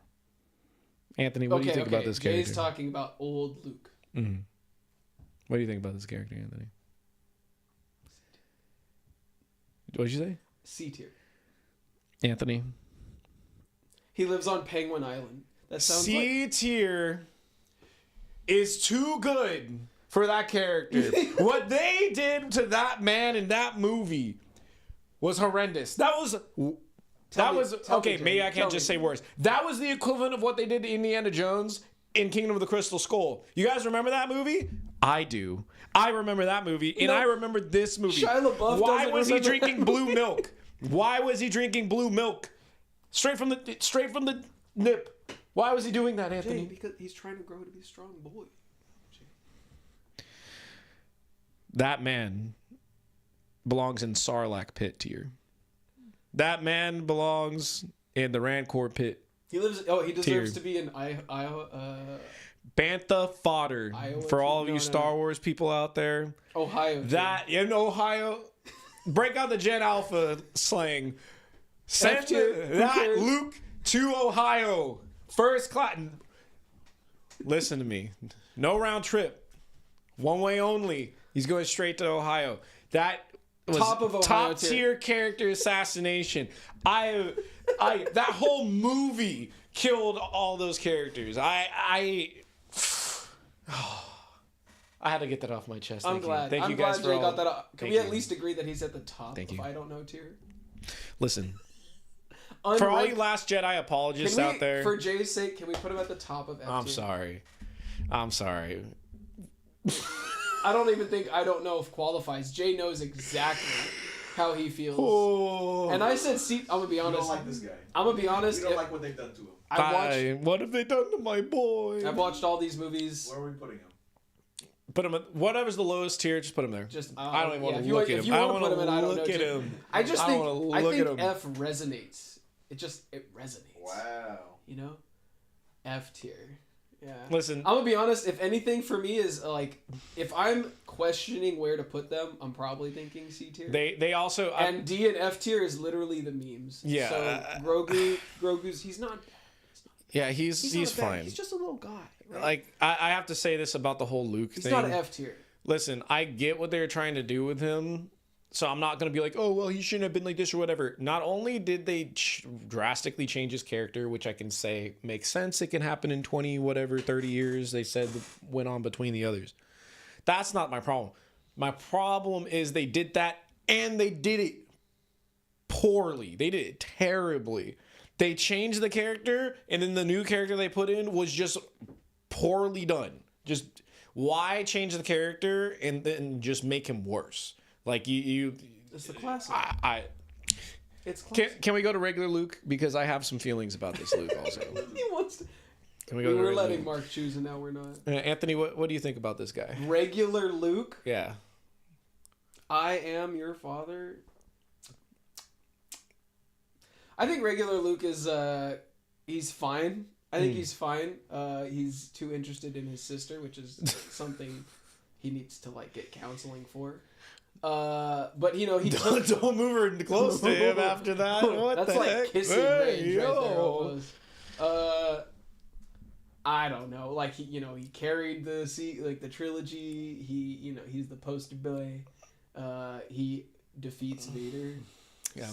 Anthony, what do you think about this character? Jay's talking about old Luke. Mm-hmm. What do you think about this character, Anthony? What did you say? C tier. Anthony. He lives on Penguin Island. That sounds C tier is too good for that character. What they did to that man in that movie was horrendous. Maybe I can't just say worse. That was the equivalent of what they did to Indiana Jones in Kingdom of the Crystal Skull. You guys remember that movie? I do. I remember that movie, and I remember this movie. Shia LaBeouf Why was he drinking blue milk? Why was he drinking blue milk? Straight from the nip. Why was he doing that, Anthony? Jay, because he's trying to grow to be a strong boy. Jay. That man belongs in Sarlacc pit tier. That man belongs in the Rancor pit. He deserves to be in Iowa. Bantha fodder for all of you Star Wars people out there. Ohio. That in Ohio, break out the Gen Alpha slang. Send that Luke to Ohio. First class. Listen to me. No round trip. One way only. He's going straight to Ohio. That was top tier character assassination. That whole movie killed all those characters. I had to get that off my chest. I'm glad. Thank you guys for Jay got that off. Can we at least agree that he's at the top of I don't know tier? Listen. For all you Last Jedi apologists out there. For Jay's sake, can we put him at the top of F tier? I'm sorry. I don't know if qualifies. Jay knows exactly how he feels. Oh. And I said, I'm going to be honest. You don't like this guy. I'm going to be honest. You don't like what they've done to him. What have they done to my boy? I've watched all these movies. Where are we putting him? Put him at whatever's the lowest tier. Just put him there. I don't even want to look at him. I don't want to look at him. I think F resonates. It resonates. Wow. You know, F tier. Yeah. Listen, I'm gonna be honest. If anything, for me is like, if I'm questioning where to put them, I'm probably thinking C tier. they also And D and F tier is literally the memes. Yeah. So Grogu's he's not. yeah, he's not bad. fine. He's just a little guy. Right? Like I have to say this about the whole Luke he's thing. not an F tier. Listen, I get what they're trying to do with him, so I'm not going to be like, oh, well, he shouldn't have been like this or whatever. Not only did they drastically change his character, which I can say makes sense. It can happen in 20, whatever, 30 years, they said went on between the others. That's not my problem. My problem is they did that, and they did it poorly. They did it terribly. They changed the character, and then the new character they put in was just poorly done. Just... why change the character and then just make him worse? Like you it's the classic. It's classic. Can we go to regular Luke, because I have some feelings about this Luke also. He wants to. Can we go? We were letting Luke? Mark choose, and now we're not. Anthony, what do you think about this guy? Regular Luke. Yeah. I am your father. I think regular Luke is he's fine. I think he's fine. He's too interested in his sister, which is something he needs to like get counseling for. But you know he don't move her close to him after that. What that's the like heck? kissing range right there almost. I don't know. Like he carried the trilogy. He's the poster boy. He defeats Vader. Yeah.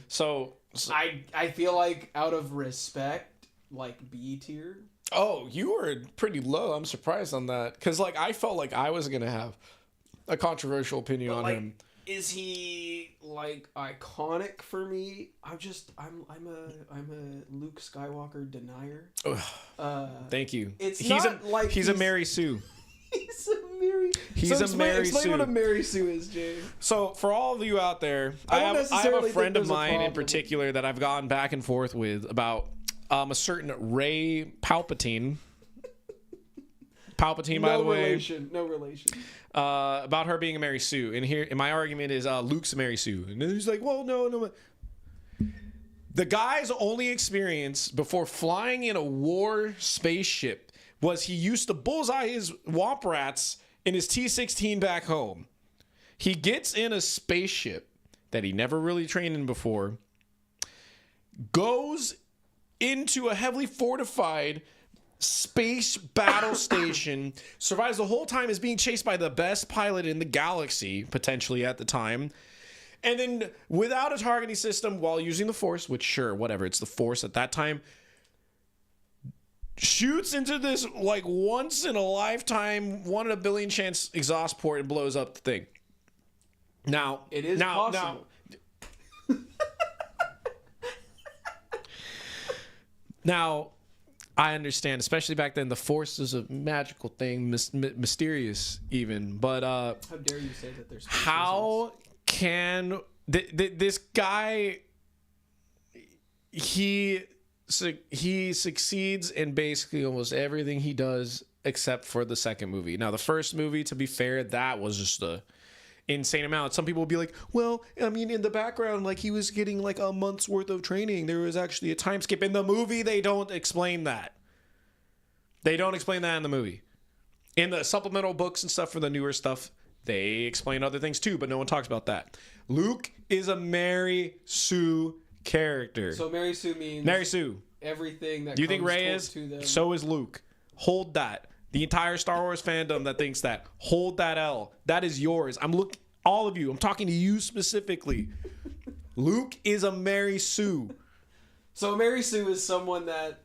So I feel like out of respect, like B tier. Oh, you were pretty low. I'm surprised on that, because like I felt like I was gonna have a controversial opinion on him. Is he like iconic for me? I'm a Luke Skywalker denier. Thank you. He's a Mary Sue. He's a Mary. Mary Sue. Explain what a Mary Sue is, Jay. So for all of you out there, I have a friend of mine in particular that I've gone back and forth with about a certain Rey Palpatine. By the way. No relation. About her being a Mary Sue. And my argument is Luke's a Mary Sue. And then he's like, well, no. The guy's only experience before flying in a war spaceship was he used to bullseye his Womp Rats in his T-16 back home. He gets in a spaceship that he never really trained in before, goes into a heavily fortified space battle station, survives the whole time, is being chased by the best pilot in the galaxy, potentially at the time, and then without a targeting system while using the Force, which sure, whatever, it's the Force at that time, shoots into this like once in a lifetime, 1 in a billion chance exhaust port and blows up the thing. Now it is possible. Now, I understand, especially back then, the Force is a magical thing, mysterious even. But how dare you say that there's? How can this guy? He succeeds in basically almost everything he does except for the second movie. Now, the first movie, to be fair, that was just a insane amount. Some people will be like, well, I mean, in the background, like he was getting like a month's worth of training. There was actually a time skip. In the movie, they don't explain that. They don't explain that in the movie. In the supplemental books and stuff for the newer stuff, they explain other things too, but no one talks about that. Luke is a Mary Sue character. So Mary Sue means Mary Sue. Everything that do you think Rey to is? them. So is Luke. Hold that. The entire Star Wars fandom that thinks that, hold that L. That is yours. All of you. I'm talking to you specifically. Luke is a Mary Sue. So Mary Sue is someone that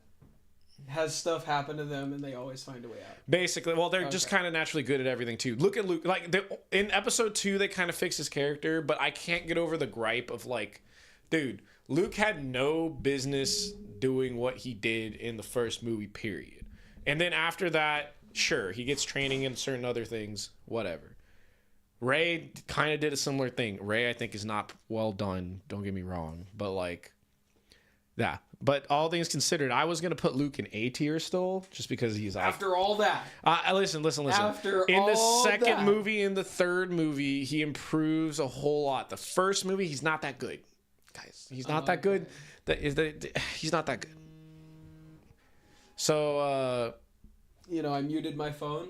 has stuff happen to them and they always find a way out. Basically, well, they're just kind of naturally good at everything too. Look at Luke. Like in episode 2, they kind of fix his character, but I can't get over the gripe of like, dude, Luke had no business doing what he did in the first movie, period. And then after that, sure, he gets training in certain other things, whatever. Rey kind of did a similar thing. Rey, I think, is not well done. Don't get me wrong. But, like, yeah. But all things considered, I was going to put Luke in A tier still, just because he's... After all that. Listen. After in all the second that. movie, in the third movie, he improves a whole lot. The first movie, he's not that good. Guys, he's not that good. He's not that good. So, I muted my phone,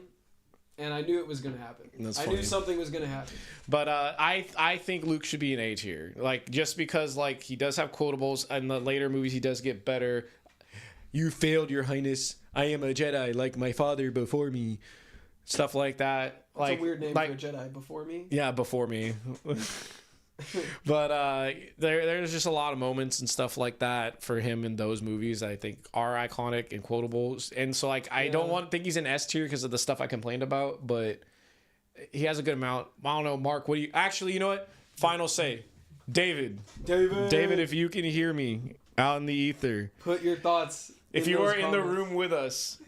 and I knew it was gonna happen. That's I funny. knew something was gonna happen. But I think Luke should be an A tier. Like, just because, like, he does have quotables, and the later movies he does get better. You failed, Your Highness. I am a Jedi, like my father before me. Stuff like that. That's like a weird name like, for a Jedi. Before me? Yeah, before me. But there's just a lot of moments and stuff like that for him in those movies that I think are iconic and quotable. And so, like, I don't think he's an S tier because of the stuff I complained about, but he has a good amount. I don't know, Mark, what do you... Actually, you know what? Final say. David, if you can hear me out in the ether. Put your thoughts If you are in the room with us,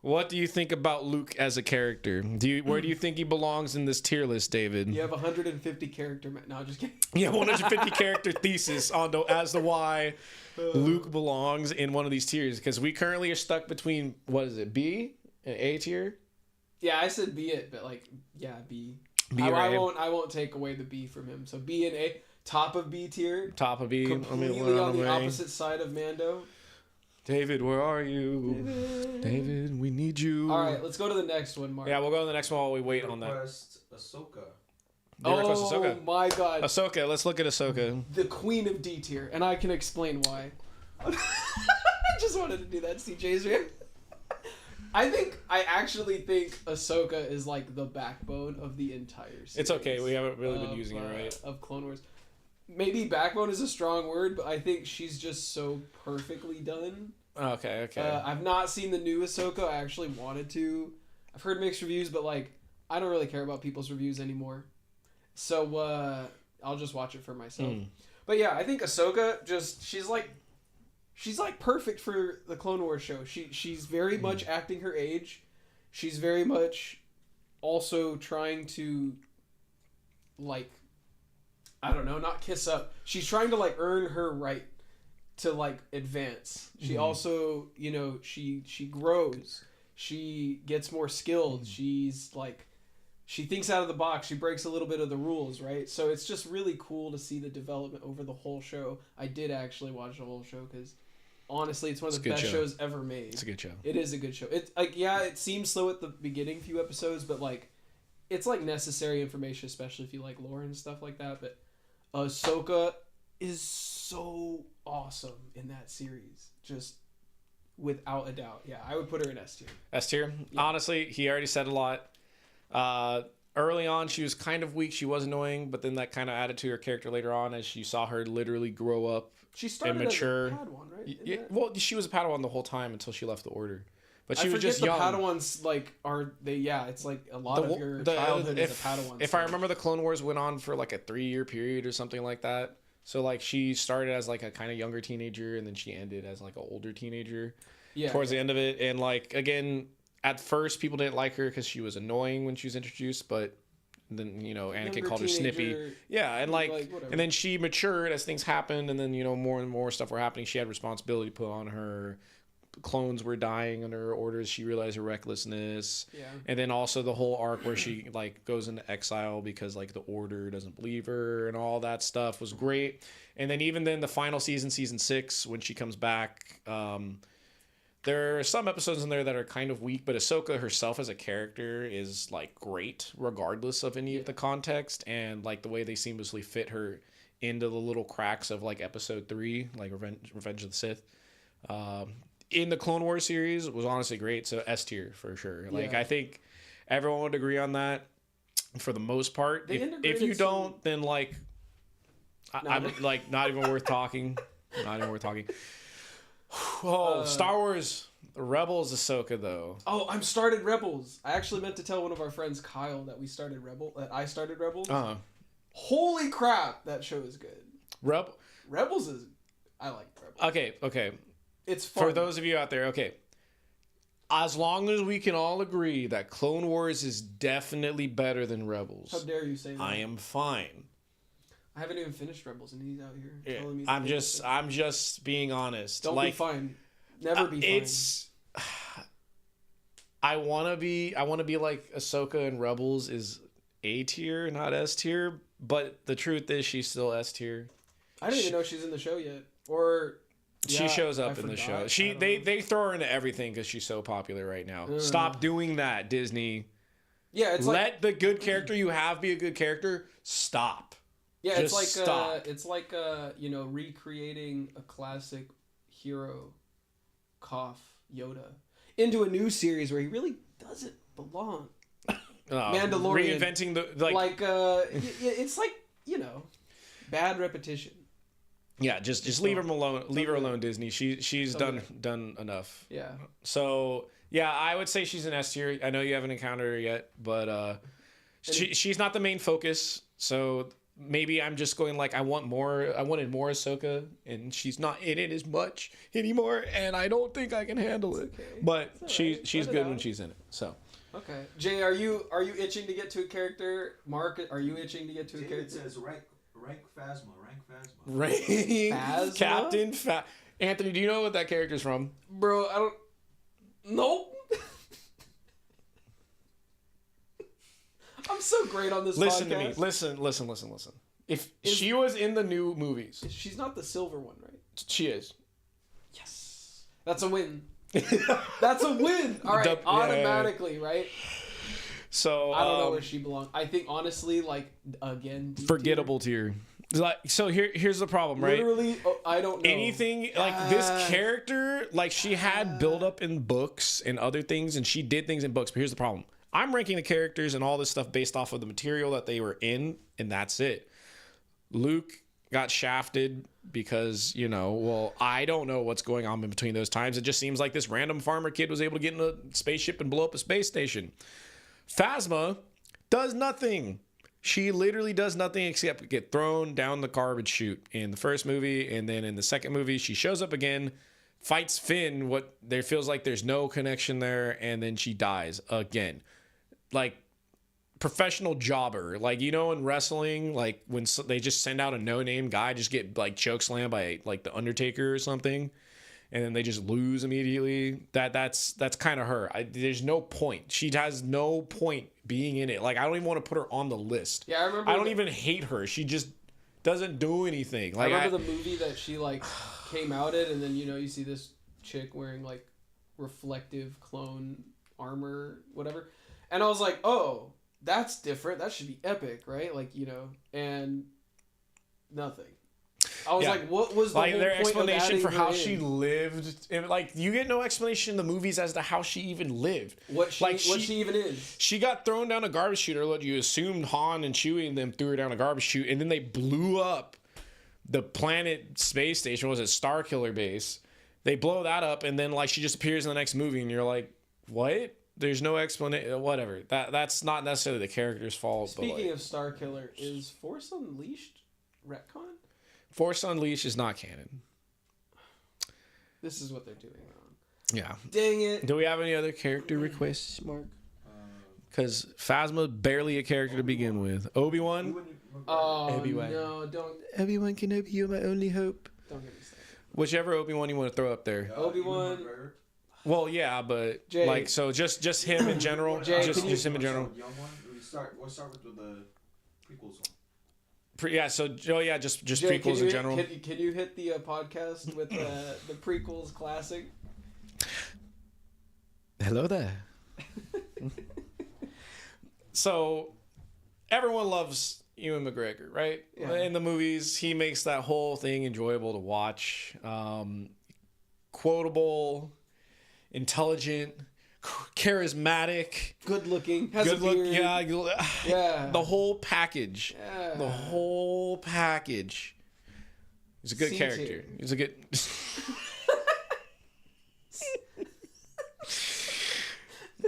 what do you think about Luke as a character? Where do you think he belongs in this tier list, David? You have 150 character... No, just kidding. You have 150 character thesis as to why Luke belongs in one of these tiers. Because we currently are stuck between, what is it, B and A tier? Yeah, I said B it, but like, yeah, B. I won't take away the B from him. So B and A, top of B tier. Top of B. Completely on the opposite side of Mando. David, where are you? David, we need you. All right, let's go to the next one, Mark. Yeah, we'll go to the next one while we wait on that. Request Ahsoka. Request Ahsoka. My God. Ahsoka, let's look at Ahsoka. The queen of D tier, and I can explain why. I just wanted to do that, CJ's reaction. I actually think Ahsoka is like the backbone of the entire series. It's okay, we haven't really been using it right. Of Clone Wars. Maybe backbone is a strong word, but I think she's just so perfectly done. Okay. I've not seen the new Ahsoka. I actually wanted to. I've heard mixed reviews, but like, I don't really care about people's reviews anymore. So I'll just watch it for myself. But yeah, I think Ahsoka she's like perfect for the Clone Wars show. She's very much acting her age. She's very much also trying to, like, I don't know, not kiss up. She's trying to like earn her right to like advance. She also, she grows. She gets more skilled. She's like, she thinks out of the box. She breaks a little bit of the rules, right? So it's just really cool to see the development over the whole show. I did actually watch the whole show because honestly, it's one of the best shows ever made. It's a good show. It is a good show. It's like, yeah, it seems slow at the beginning few episodes, but like, it's like necessary information, especially if you like lore and stuff like that. But Ahsoka is so awesome in that series, just without a doubt. Yeah, I would put her in S tier. S tier? Yeah. Honestly, he already said a lot. Early on, she was kind of weak. She was annoying, but then that kind of added to her character later on as you saw her literally grow up. She started and mature. as a Padawan, right? Yeah, well, she was a Padawan the whole time until she left the Order. But she I was just young. Padawans, like, it's like a lot of your childhood is a Padawan. If I remember, the Clone Wars went on for like a 3-year period or something like that. So like she started as like a kind of younger teenager, and then she ended as like an older teenager. Yeah. Towards the end of it, and like again, at first people didn't like her because she was annoying when she was introduced, but then Anakin called her snippy. Yeah, and like and then she matured as things happened, and then more and more stuff were happening. She had responsibility put on her. Clones were dying under her orders. She realized her recklessness. Yeah. And then also the whole arc where she like goes into exile because like the Order doesn't believe her and all that stuff was great. And then even then the final season 6, when she comes back, there are some episodes in there that are kind of weak, but Ahsoka herself as a character is like great regardless of any of the context, and like the way they seamlessly fit her into the little cracks of like episode 3, like Revenge of the Sith. In the Clone Wars series was honestly great. So S tier for sure. Like I think everyone would agree on that for the most part. If you don't, then like I'm like not even worth talking. Not even worth talking. Star Wars Rebels Ahsoka though. Oh, I'm started Rebels. I actually meant to tell one of our friends Kyle that I started Rebels. Holy crap, that show is good. Rebels is I like Rebels. Okay. It's fun. For those of you out there, okay. As long as we can all agree that Clone Wars is definitely better than Rebels. How dare you say that? I am fine. I haven't even finished Rebels, and he's out here telling me. I'm just being honest. Don't be fine. Never be fine. I wanna be like Ahsoka and Rebels is A tier, not S tier. But the truth is, she's still S tier. I didn't even know she's in the show yet, or. She Yeah, shows I up in the show. forgot. She I don't they know. they throw her into everything because she's so popular right now. Ugh. Stop doing that, Disney. Yeah, it's Let the good character you have be a good character. Stop. Yeah, Just stop. it's like you know, recreating a classic hero, cough Yoda, into a new series where he really doesn't belong. Mandalorian. Reinventing the It's like, you know, bad repetition. Yeah, just leave him alone. Leave her alone, Disney. She's done enough. Yeah. So yeah, I would say she's an S tier. I know you haven't encountered her yet, but she's not the main focus. So maybe I'm just going like I wanted more Ahsoka, and she's not in it as much anymore, and I don't think I can handle it. Okay. But It's she's Let it good when out. she's in it. So Okay. Jay, are you itching to get to a character? Mark, are you itching to get to a David character? says rank Phasma. Rank Phasma? Captain Anthony, do you know what that character's from? Bro, I don't. Nope. I'm so great on this Listen podcast. to me. Listen. If she was in the new movies, She's not the silver one, right? she is. Yes. That's a win. That's a win. All right, automatically, right? So I don't know where she belongs. I think honestly, like again, D forgettable tier. Like so, here's the problem, right? Literally, I don't know Anything like this character, like she had build up in books and other things, and she did things in books. But here's the problem: I'm ranking the characters and all this stuff based off of the material that they were in, and that's it. Luke got shafted because, you know, well, I don't know what's going on in between those times. It just seems like this random farmer kid was able to get in a spaceship and blow up a space station. Phasma does nothing. She literally does nothing except get thrown down the garbage chute in the first movie, and then in the second movie, she shows up again, fights Finn. What there feels like there's no connection there, and then she dies again. Like professional jobber, like, you know, in wrestling, like when they just send out a no-name guy, just get like choke slammed by like the Undertaker or something, and then they just lose immediately. That's kind of her. There's no point. She has no point being in it. Like, I don't even want to put her on the list. Yeah, I remember. I don't even hate her. She just doesn't do anything. Like, I remember the movie that she like came out in, and then, you know, you see this chick wearing like reflective clone armor, whatever, and I was like, oh, that's different. That should be epic, right? Like, you know, and nothing. I was like, what was the like whole their point explanation of for adding how her she in? lived? And, like, you get no explanation in the movies as to how she even lived. What she even is. She got thrown down a garbage chute, or what you assumed Han and Chewie and them threw her down a garbage chute, and then they blew up the planet space station. What was it, Starkiller base? They blow that up, and then like she just appears in the next movie, and you're like, what? There's no explanation. Whatever. That's not necessarily the character's fault. Speaking but of Starkiller, is Force Unleashed retcon? Force Unleashed is not canon. This is what they're doing wrong. Yeah. Dang it. Do we have any other character requests, Mark? Because Phasma barely a character to begin with. Obi-Wan. Oh, Obi-Wan. no, don't Obi-Wan Kenobi, you're my only hope. get me started. Whichever Obi-Wan you want to throw up there. Obi-Wan. Well, yeah, but Jay. like, so just him in general. Jay, just can you- him in general. Young one. We'll start with the prequels one. Just Jay, prequels in general. Can you hit the podcast with the prequels classic? Hello there. So, everyone loves Ewan McGregor, right? Yeah. In the movies, he makes that whole thing enjoyable to watch. Quotable, intelligent, charismatic, Good looking. Has good a look. beard. Yeah, the whole package. Yeah. The whole package. He's a good C character. tier. He's a good.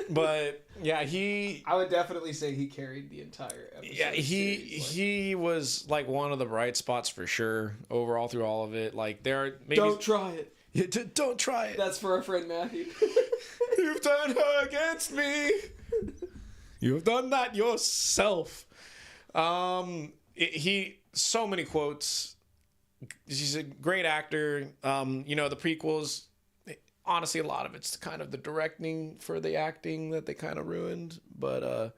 But yeah, I would definitely say he carried the entire episode. Yeah, he was like one of the bright spots for sure overall through all of it. Like, there are maybe Don't try it. don't try it. That's for our friend Matthew. You've turned her against me. You've done that yourself. He so many quotes. He's a great actor. You know, the prequels. Honestly, a lot of it's kind of the directing for the acting that they kind of ruined. But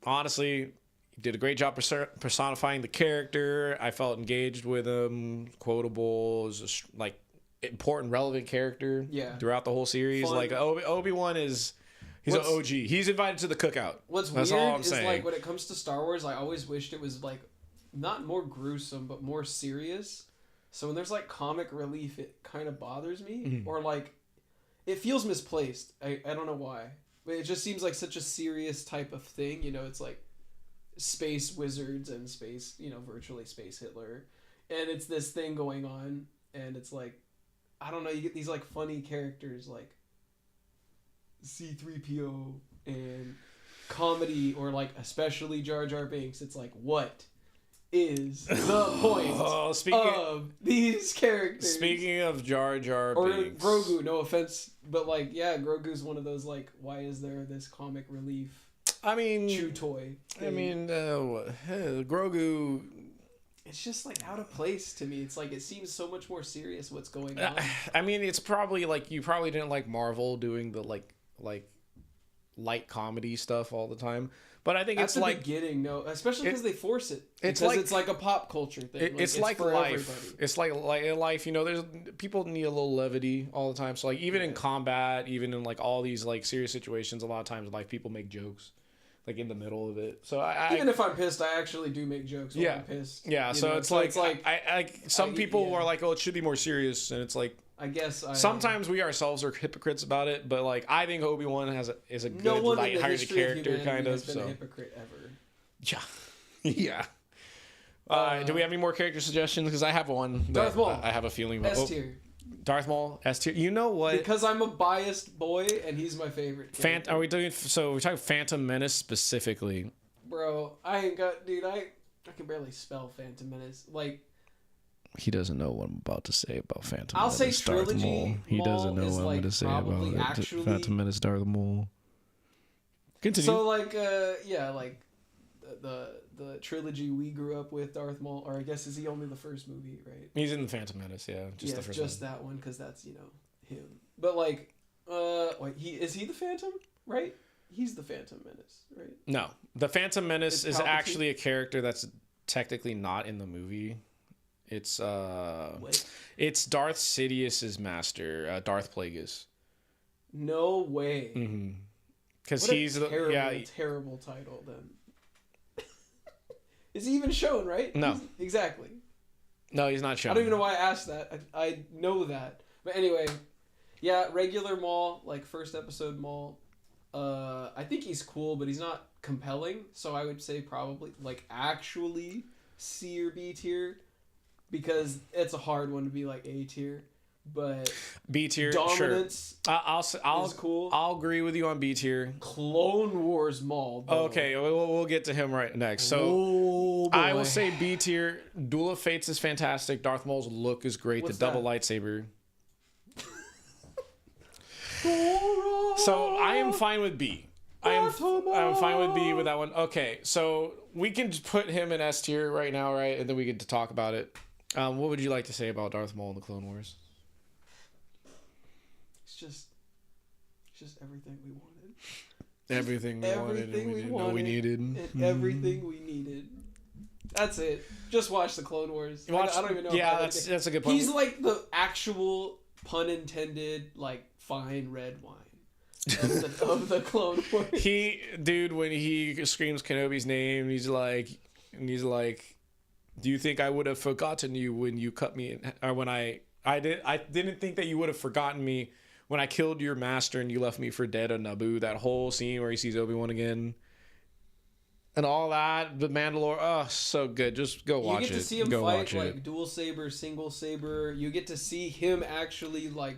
honestly, he did a great job personifying the character. I felt engaged with him. Quotable, is a, like important, relevant character. Yeah. Throughout the whole series, Fun. Like Obi-Wan he's an OG. He's invited to the cookout. That's weird all I'm is saying. like when it comes to Star Wars, I always wished it was like not more gruesome, but more serious. So when there's like comic relief, it kind of bothers me, or like it feels misplaced. I don't know why, but it just seems like such a serious type of thing. You know, it's like space wizards and space, virtually space Hitler, and it's this thing going on, and it's like, I don't know, you get these like funny characters like C-3PO and comedy, or like especially Jar Jar Binks. It's like, what is the point of these characters? Speaking of Jar Jar Binks. Or Grogu, no offense, but like, yeah, Grogu's one of those like, why is there this comic relief chew toy thing? I mean, Grogu, it's just like out of place to me. It's like it seems so much more serious what's going on. I mean, it's probably like you probably didn't like Marvel doing the like light comedy stuff all the time, but I think at it's the like beginning, no, especially because they force it. It's because it's like a pop culture thing. It's like for life. everybody. It's like in life, there's people need a little levity all the time. So like even in combat, even in like all these like serious situations, a lot of times like people make jokes like in the middle of it. So even if I'm pissed, I actually do make jokes when I'm pissed. Yeah, so it's like some people are like, oh, it should be more serious, and it's like, I guess sometimes we ourselves are hypocrites about it, but like I think Obi-Wan is a good no one lighthearted character kind of. Has been a hypocrite ever. Yeah. Yeah. Do we have any more character suggestions? Because I have one. Darth Maul. I have a feeling about. S tier. Darth Maul S tier. You know what? Because I'm a biased boy and he's my favorite. Are we doing? So we're talking Phantom Menace specifically. Bro, I ain't got, dude. I can barely spell Phantom Menace. Like. He doesn't know what I'm about to say about Phantom I'll Menace. say trilogy. Maul. He doesn't know what I'm going to say about Phantom Menace, Darth Maul. Continue. So like, like the trilogy we grew up with, Darth Maul, or I guess is he only the first movie, right? He's in the Phantom Menace, yeah, just the first just one. that one, because that's him. But like, wait, is he the Phantom, right? He's the Phantom Menace, right? No, the Phantom Menace is Palpatine? actually a character that's technically not in the movie. It's it's Darth Sidious's master, Darth Plagueis. No way. Mm-hmm. Because he's terrible title then. Is he even shown, right? No. Exactly. No, he's not shown. I don't even know why I asked that. I know that. But anyway, yeah, regular Maul, like first episode Maul. I think he's cool, but he's not compelling. So I would say probably like actually C or B tier, because it's a hard one to be like A tier. But B tier, dominance. Sure. I'll cool. I'll agree with you on B tier. Clone Wars Maul. Though. Okay, we'll get to him right next. So I will say B tier. Duel of Fates is fantastic. Darth Maul's look is great. What's the double lightsaber. So I am fine with B. I'm fine with B with that one. Okay, so we can just put him in S tier right now, right? And then we get to talk about it. What would you like to say about Darth Maul in the Clone Wars? It's just everything we wanted. Everything we wanted and we didn't know we needed. And everything we needed. That's it. Just watch the Clone Wars. I don't even know. Yeah, that's a good point. He's like the actual, pun intended, like fine red wine of the Clone Wars. When he screams Kenobi's name, he's like, do you think I would have forgotten you when you cut me or when I didn't think that you would have forgotten me when I killed your master and you left me for dead on Naboo. That whole scene where he sees Obi-Wan again and all that, the Mandalore, oh, so good. Just go watch it. You get to see him fight like dual saber, single saber. You get to see him actually like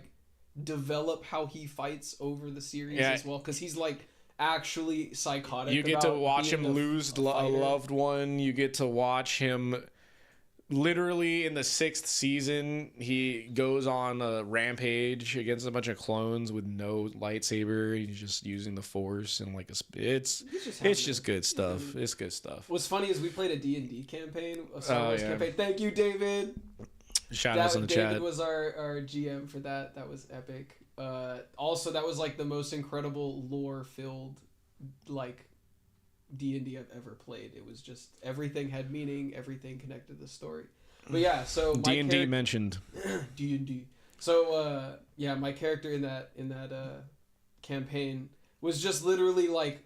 develop how he fights over the series as well, because he's like actually psychotic. You get to watch him lose a loved one. You get to watch him literally in the 6th season. He goes on a rampage against a bunch of clones with no lightsaber. He's just using the Force and like it's just good stuff. It's good stuff. What's funny is we played a D&D campaign, a Star Wars campaign. Thank you, David. Shout out in the chat. David was our GM for that. That was epic. Also, that was like the most incredible lore-filled like D&D I've ever played. It was just everything had meaning, everything connected to the story. But yeah, so my D&D mentioned. D&D. So yeah, my character in that campaign was just literally like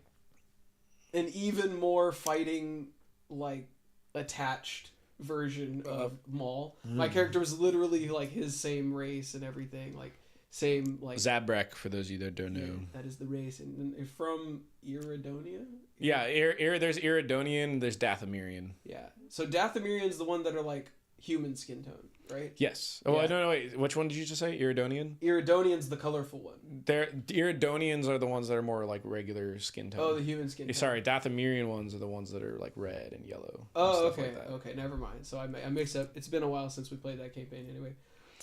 an even more fighting like attached version of Maul. My character was literally like his same race and everything, like same like Zabrak, for those of you that don't know. that is the race, and from Iridonia. Yeah, there's Iridonian, there's Dathomirian. Yeah, so Dathomirian's the one that are like human skin tone, right? Yes. Oh, Yeah. no, wait. Which one did you just say? Iridonian? Iridonian's the colorful one. The Iridonians are the ones that are more like regular skin tone. Oh, the human skin tone. Sorry, Dathomirian ones are the ones that are like red and yellow. And Oh, stuff okay, like that. okay, never mind. So I mixed up. It's been a while since we played that campaign anyway.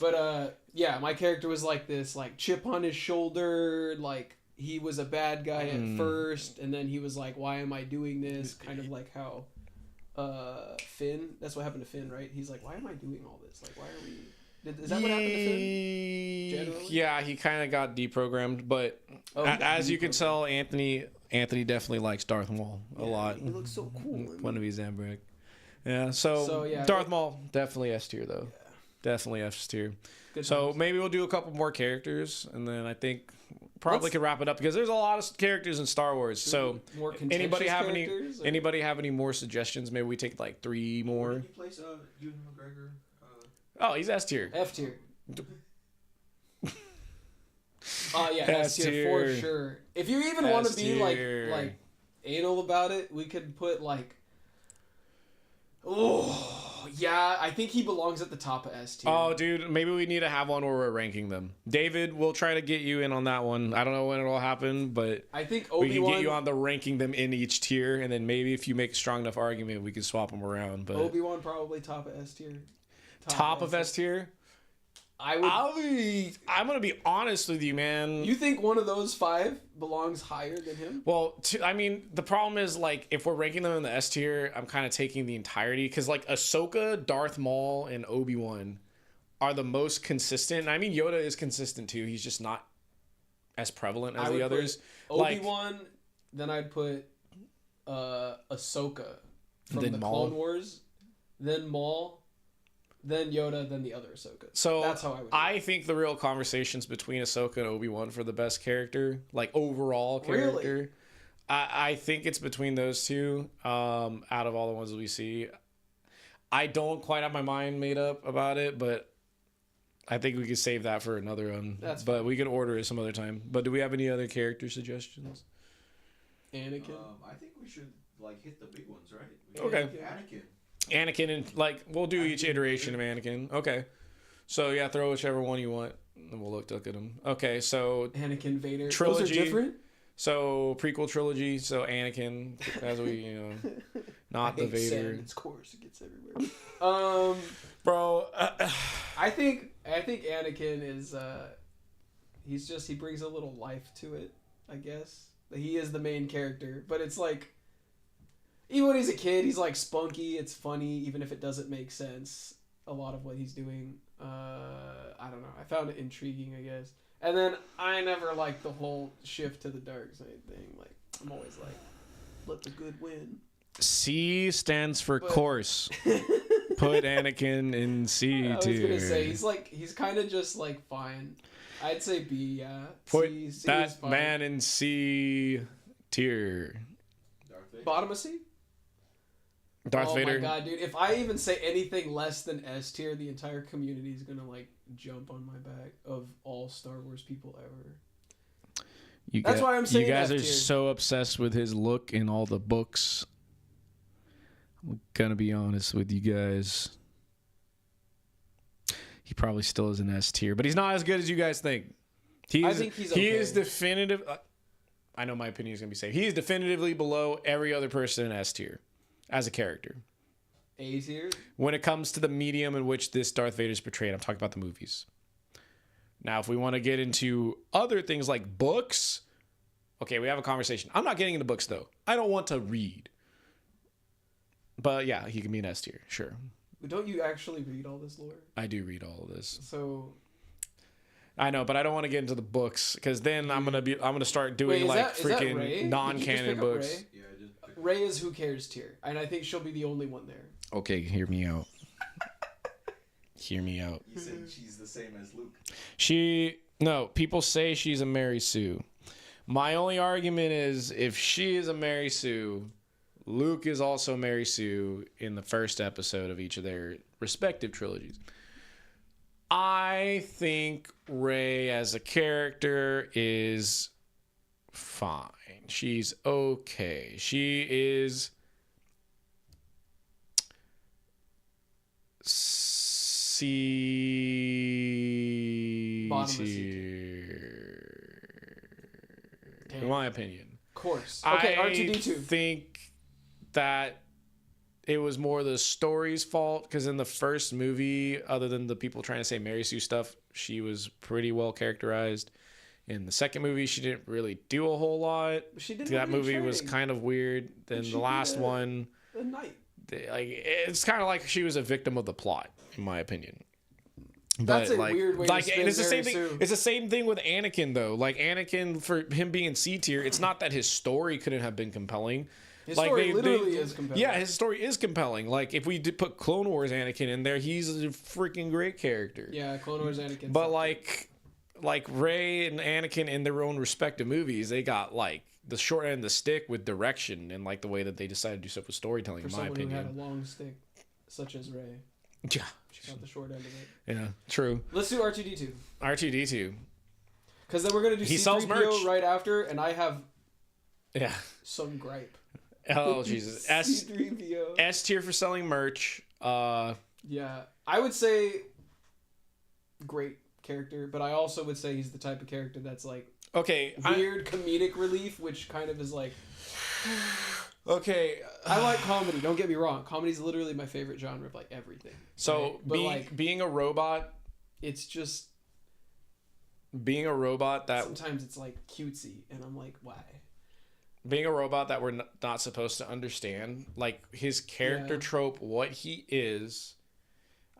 But yeah, my character was like this, like chip on his shoulder, like he was a bad guy at first, and then he was like, "Why am I doing this?" Kind of like how Finn. That's what happened to Finn, right? He's like, "Why am I doing all this? Like, why are we?" Is that what happened to Finn? Generally? Yeah, he kind of got deprogrammed, but as you can tell, Anthony definitely likes Darth Maul a lot. He looks so cool. One of his Zabrak. Yeah, so yeah, Darth Maul definitely S tier though. Yeah. Definitely S tier. Good So times. maybe we'll do a couple more characters, and then I think probably could wrap it up because there's a lot of characters in Star Wars. So more anybody have characters, anybody have any more suggestions? Maybe we take like 3 Where more. did you place Ewan McGregor? Oh, he's S tier. F tier. Yeah, S S tier for tier. sure. If you even want to S be tier. like anal about it, we could put like. Oh yeah, I think he belongs at the top of S tier. Oh, dude, maybe we need to have one where we're ranking them. David, we'll try to get you in on that one. I don't know when it'll happen, but I think we can Obi-Wan. get you on the ranking them in each tier, and then maybe if you make a strong enough argument, we can swap them around. But Obi-Wan probably top of S tier. top of S tier. I'm gonna be honest with you, man. You think one of those 5 belongs higher than him? Well, I mean, the problem is, like, if we're ranking them in the S tier, I'm kind of taking the entirety. Because, like, Ahsoka, Darth Maul, and Obi-Wan are the most consistent. And I mean, Yoda is consistent, too. He's just not as prevalent as the others. Obi-Wan, then I'd put Ahsoka from Then the Maul. Clone Wars, then Maul, then Yoda, then the other Ahsoka. So that's how I would do I think the real conversation's between Ahsoka and Obi-Wan for the best character, like overall character. Really? I think it's between those two. Out of all the ones that we see, I don't quite have my mind made up about it, but I think we could save that for another one. That's but we can order it some other time. But do we have any other character suggestions? Anakin. I think we should like hit the big ones, right? Okay. Anakin. And like we'll do each iteration of Anakin. Okay. So yeah, throw whichever one you want, and we'll look at them. Okay, so Anakin, Vader. Trilogy. Those are different? so prequel trilogy. So Anakin, as we not the Vader. Its course, it gets everywhere. Bro. I think Anakin is he brings a little life to it, I guess. He is the main character, but it's like even when he's a kid, he's like spunky, it's funny even if it doesn't make sense a lot of what he's doing. I don't know. I found it intriguing, I guess. And then I never liked the whole shift to the dark side thing. Like I'm always like let the good win. C stands for But- course. Put Anakin in C I was tier. gonna say he's kind of just like fine. I'd say B, yeah. Put C is that fine. man in C tier. Darth Vader. Bottom of C. Darth Vader. Oh my god, dude! If I even say anything less than S tier, the entire community is gonna like jump on my back of all Star Wars people ever. That's why I'm saying you guys F are tier. so obsessed with his look in all the books. I'm gonna be honest with you guys. He probably still is an S tier, but he's not as good as you guys think. I think he's He okay. is definitive. I know my opinion is gonna be safe. He is definitively below every other person in S tier as a character. A tier. When it comes to the medium in which this Darth Vader is portrayed, I'm talking about the movies. Now, if we want to get into other things like books, okay, we have a conversation. I'm not getting into books, though. I don't want to read. But yeah, he can be an S tier, sure. But don't you actually read all this lore? I do read all of this. So I know, but I don't want to get into the books because then I'm gonna start doing Wait, is like that Rey? Did freaking you just non-canon pick up books. Rey? Yeah, I just picked Rey is who cares tier, and I think she'll be the only one there. Okay, hear me out. Hear me out. You said she's the same as Luke. No, people say she's a Mary Sue. My only argument is if she is a Mary Sue, Luke is also Mary Sue in the first episode of each of their respective trilogies. I think Rey as a character is fine. She's okay. She is Bottom of C tier, in my opinion. Of course. Okay, R2D2. I think that it was more the story's fault because in the first movie, other than the people trying to say Mary Sue stuff, she was pretty well characterized. In the second movie, she didn't really do a whole lot. She didn't. That movie was kind of weird. Then the last one, a knight. It's kind of like she was a victim of the plot, in my opinion. That's but a weird way to spin and it's the same Mary thing. Sue. It's the same thing with Anakin, though. Like Anakin, for him being C tier, it's not that his story couldn't have been compelling. His story literally is compelling. Yeah, his story is compelling. Like if we did put Clone Wars Anakin in there, he's a freaking great character. Yeah, Clone Wars Anakin. But like Rey and Anakin in their own respective movies, they got like the short end of the stick with direction and like the way that they decided to do stuff with storytelling. For in my someone opinion, who had a long stick, such as Rey, yeah, she got the short end of it. yeah, true. Let's do R2D2. R2D2. Because then we're gonna do He sells merch C-3PO right after, and I have Yeah. some gripe. Oh Jesus. C-3PO. S tier for selling merch. Yeah, I would say great character, but I also would say he's the type of character that's like Okay. weird comedic relief, which kind of is like. Okay. I like comedy. Don't get me wrong. Comedy's literally my favorite genre of like everything. So right? But being a robot, it's just being a robot that sometimes it's like cutesy, and I'm like, why? being a robot that we're not supposed to understand, like his character trope, what he is,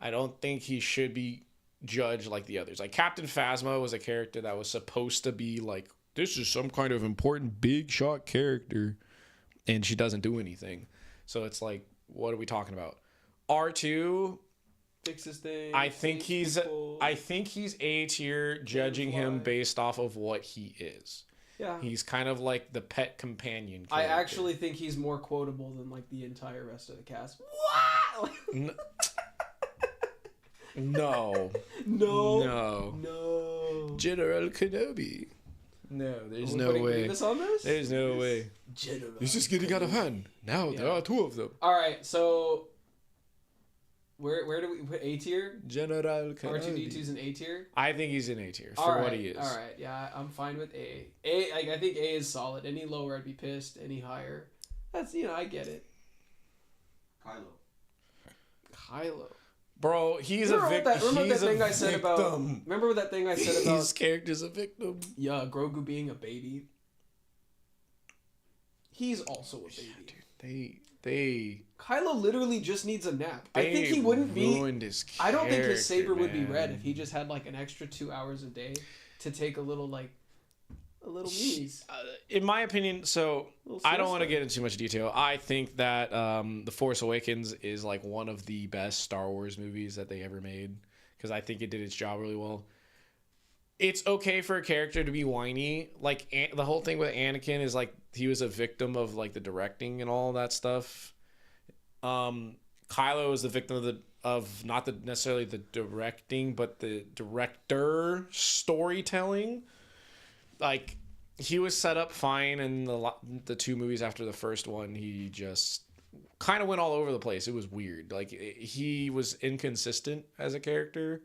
I don't think he should be judged like the others. Like Captain Phasma was a character that was supposed to be like, this is some kind of important big shot character, and she doesn't do anything. So it's like, what are we talking about? R2, Fixes things. I think he's A tier, judging him based off of what he is. Yeah. He's kind of like the pet companion character. I actually think he's more quotable than like the entire rest of the cast. Wow. No. No. General Kenobi. No, there's Are we no putting way. Grievous on this? There's no way. General. He's just getting out of hand. Now there are two of them. All right, so where do we put A tier? General Kenobi. R2D2's an A tier. I think he's an A tier for what he is. All right, yeah, I'm fine with A. I think A is solid. Any lower, I'd be pissed. Any higher, that's I get it. Kylo. Bro, he's a victim. Remember that thing I said about? Remember that thing I said about? His character's a victim. Yeah, Grogu being a baby. He's also a baby. Yeah, dude, they Kylo literally just needs a nap. I think he wouldn't be. I don't think his saber would be red if he just had like an extra 2 hours a day to take a little ease. In my opinion, so I don't want to get into too much detail. I think that The Force Awakens is like one of the best Star Wars movies that they ever made because I think it did its job really well. It's okay for a character to be whiny. Like the whole thing with Anakin is like he was a victim of like the directing and all that stuff. Kylo is the victim of not necessarily the directing, but the director storytelling. Like he was set up fine in the two movies after the first one. He just kind of went all over the place. It was weird. Like he was inconsistent as a character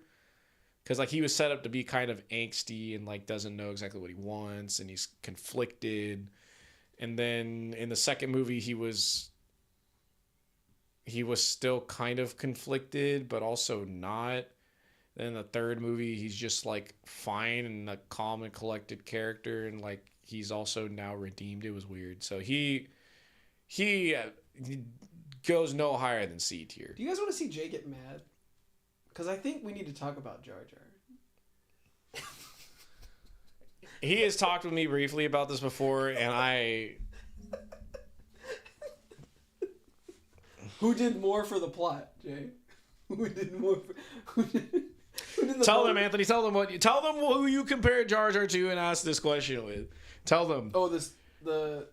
because like he was set up to be kind of angsty and like doesn't know exactly what he wants and he's conflicted. And then in the second movie he was still kind of conflicted but also not. Then in the third movie, he's just like fine and a calm and collected character, and like he's also now redeemed. It was weird. So he goes no higher than C tier. Do you guys want to see Jay get mad? Because I think we need to talk about Jar Jar. He has talked with me briefly about this before, and Who did more for the plot, Jay? Who did more? Who did the Tell them, Anthony. Tell them who you compare Jar Jar to, and ask this question with. Tell them. Oh, the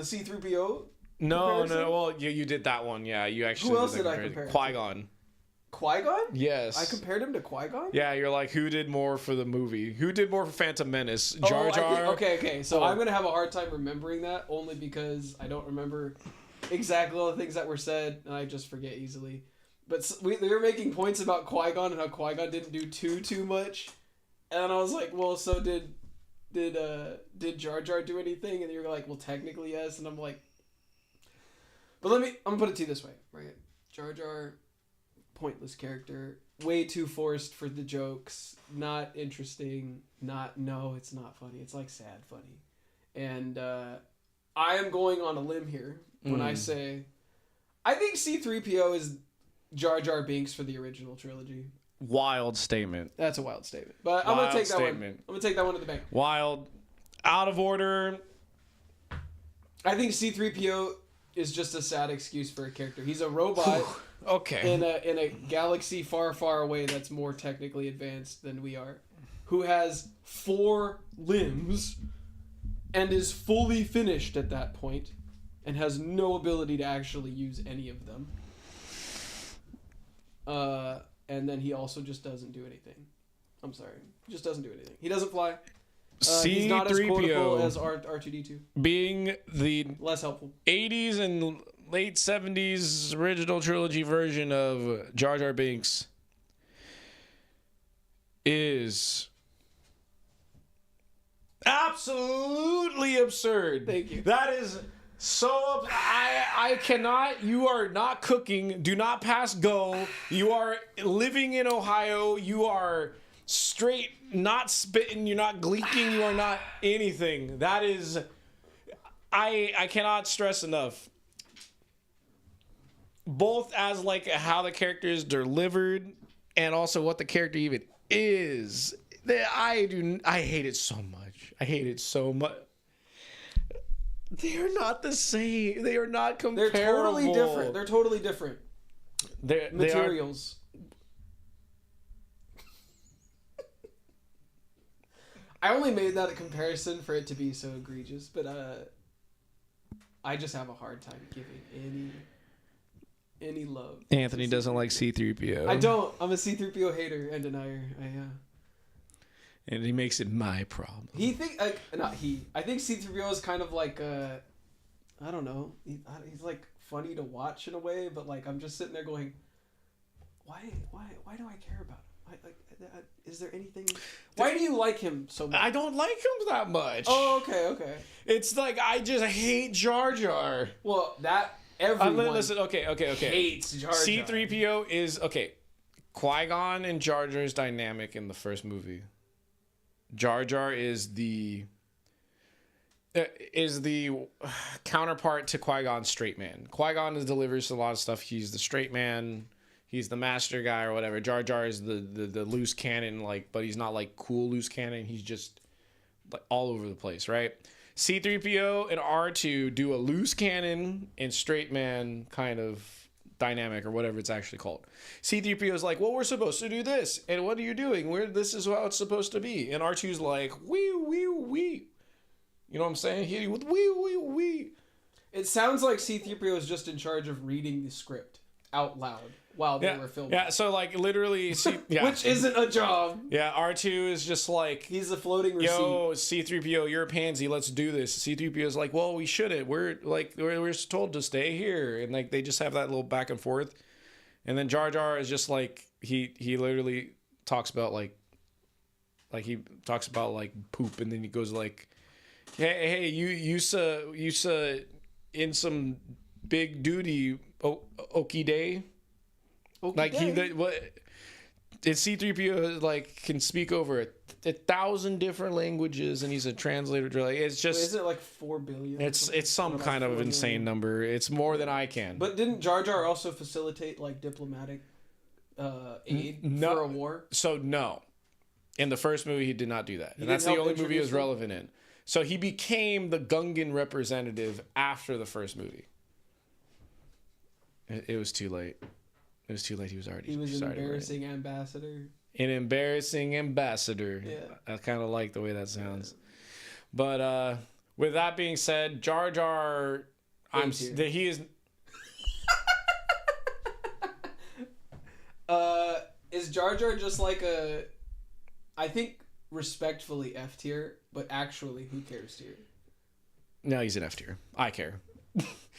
C-3PO. No. comparison? Well, you did that one. Yeah, you actually. Who else that did I comparison. compare it to? Qui-Gon. Qui-Gon? Yes. I compared him to Qui-Gon? Yeah, you're like, who did more for the movie? Who did more for Phantom Menace? Jar Jar? Okay. So I'm going to have a hard time remembering that only because I don't remember exactly all the things that were said and I just forget easily. But they were making points about Qui-Gon and how Qui-Gon didn't do too much. And I was like, well, so did Jar Jar do anything? And you were like, well, technically yes. And I'm like, but I'm going to put it to you this way, right? Jar Jar, pointless character, way too forced for the jokes, not interesting, it's not funny. It's like sad funny. And I am going on a limb here when I say I think C-3PO is Jar Jar Binks for the original trilogy. Wild statement. That's a wild statement. But I'm going to take that one. I'm going to take that one to the bank. Wild. Out of order. I think C-3PO is just a sad excuse for a character. He's a robot. Okay. In a galaxy far, far away that's more technically advanced than we are, who has 4 limbs and is fully finished at that point and has no ability to actually use any of them. And then he also just doesn't do anything. I'm sorry. He just doesn't do anything. He doesn't fly. He's not as quotable as R2-D2. Being the less helpful 80s and late 70s original trilogy version of Jar Jar Binks is absolutely absurd. Thank you. That is so I cannot. You are not cooking. Do not pass go. You are living in Ohio. You are straight not spitting. You're not gleeking. You are not anything. That is I cannot stress enough. Both as like how the character is delivered and also what the character even is. I hate it so much. I hate it so much. They're not the same. They are not comparable. They're totally different. They're totally different. Materials. I only made that a comparison for it to be so egregious, but I just have a hard time giving any love. Anthony doesn't like C-3PO. I don't. I'm a C-3PO hater and denier. And he makes it my problem. I think C-3PO is kind of like I don't know. He's like funny to watch in a way, but like I'm just sitting there going, why do I care about him? Is there anything? Why do you like him so much? I don't like him that much. Oh, okay. It's like I just hate Jar Jar. Well, that everyone listen. Okay. hates Jar Jar. C-3PO is okay. Qui-Gon and Jar Jar's dynamic in the first movie. Jar Jar is the counterpart to Qui-Gon's straight man. Qui-Gon delivers a lot of stuff. He's the straight man. He's the master guy or whatever. Jar Jar is the loose cannon, but he's not like cool loose cannon. He's just like all over the place, right? C-3PO and R2 do a loose cannon and straight man kind of dynamic or whatever it's actually called. C-3PO is like, well, we're supposed to do this. And what are you doing? This is how it's supposed to be. And R2's like, wee, wee, wee. You know what I'm saying? He with wee, wee, wee. It sounds like C-3PO is just in charge of reading the script out loud while they were filming. Yeah, so like literally... Which isn't a job. Yeah, R2 is just like... He's a floating receipt. Yo, C-3PO, you're a pansy. Let's do this. C-3PO is like, well, we shouldn't. We're told to stay here. And like they just have that little back and forth. And then Jar Jar is just like... He literally talks about like poop. And then he goes like... Hey, you in some big duty, okie day. Like C-3PO like can speak over 1,000 different languages, and he's a translator. Like it's just. Is it like 4 billion? It's some kind of insane number. It's more than I can. But didn't Jar Jar also facilitate like diplomatic aid for a war? So no, in the first movie he did not do that, and that's the only movie he was relevant in. So he became the Gungan representative after the first movie. It was too late. It was too late. He was He was an embarrassing ambassador. An embarrassing ambassador. Yeah. I kind of like the way that sounds. But with that being said, Jar Jar, he is. Is Jar Jar just like a, I think respectfully F tier, but actually who cares tier? No, he's an F tier. I care.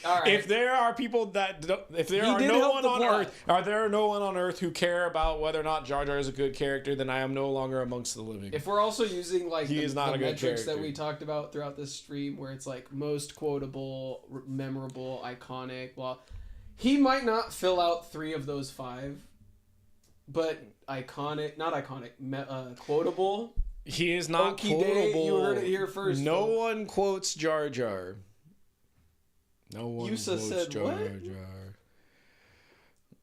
All right. If there are people that don't, if there are no one on Earth, are there no one on Earth who care about whether or not Jar Jar is a good character, then I am no longer amongst the living. If we're also using like he is not the a good metrics character that we talked about throughout this stream, where it's like most quotable, memorable, iconic, well, he might not fill out 3 of those 5, but iconic, not iconic, quotable. He is not quotable. Day, you heard it here first. No one quotes Jar Jar. No one Yusa quotes said Jar what? Jar.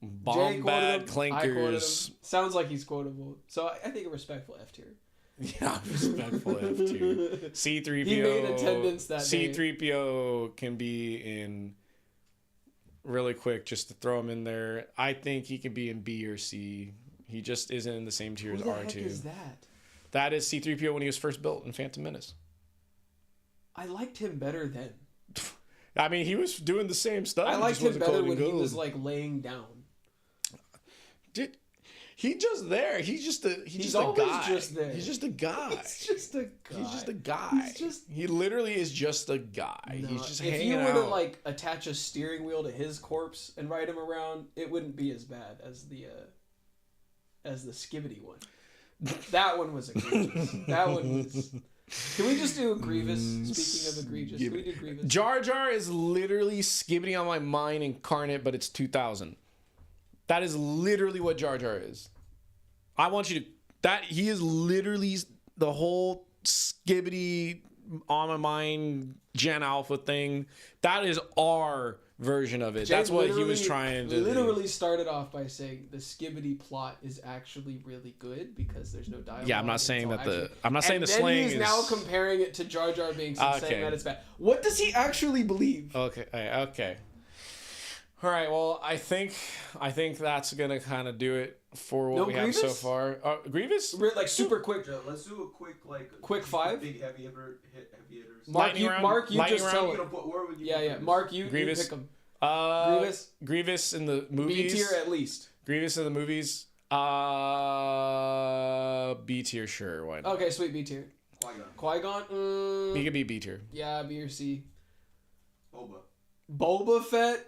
Bombad clankers. Sounds like he's quotable. So I think a respectful F tier. Yeah, respectful F tier. C-3PO. He made attendance that day. C-3PO can be in really quick just to throw him in there. I think he can be in B or C. He just isn't in the same tier as R2. Who the heck is that? That is C-3PO when he was first built in Phantom Menace. I liked him better then. I mean, he was doing the same stuff. I liked him better when he was like laying down. He just there. He's just a guy. Just there. He's just a guy. He's just a guy. He's just a guy. He literally is just a guy. No, he's just hanging out. If you were to like attach a steering wheel to his corpse and ride him around, it wouldn't be as bad as the Skibbidi one. That one was egregious. That one was. Can we just do a Grievous? Speaking of egregious, can we do Grievous? Jar Jar is literally Skibbidi on my mind incarnate, but it's 2000. That is literally what Jar Jar is. I want you to... He is literally the whole Skibbidi on my mind Gen Alpha thing. That is our version of it. That's what he was trying to do. Literally started off by saying the Skibbidi plot is actually really good because there's no dialogue. Yeah, I'm not saying that I'm not saying the slang is... And then he's now comparing it to Jar Jar Binks and saying that it's bad. What does he actually believe? Okay. All right, well, I think that's going to kind of do it for what we have so far. Grievous? Like super quick. Let's do a quick 5? Big heavy hitters. Mark, you just tell it. Yeah. Mark, you pick them. Grievous in the movies. B tier at least. Grievous in the movies. B tier, sure. Why not? Okay, sweet, B tier. Qui-Gon? He could be B tier. Yeah, B or C. Boba. Boba Fett?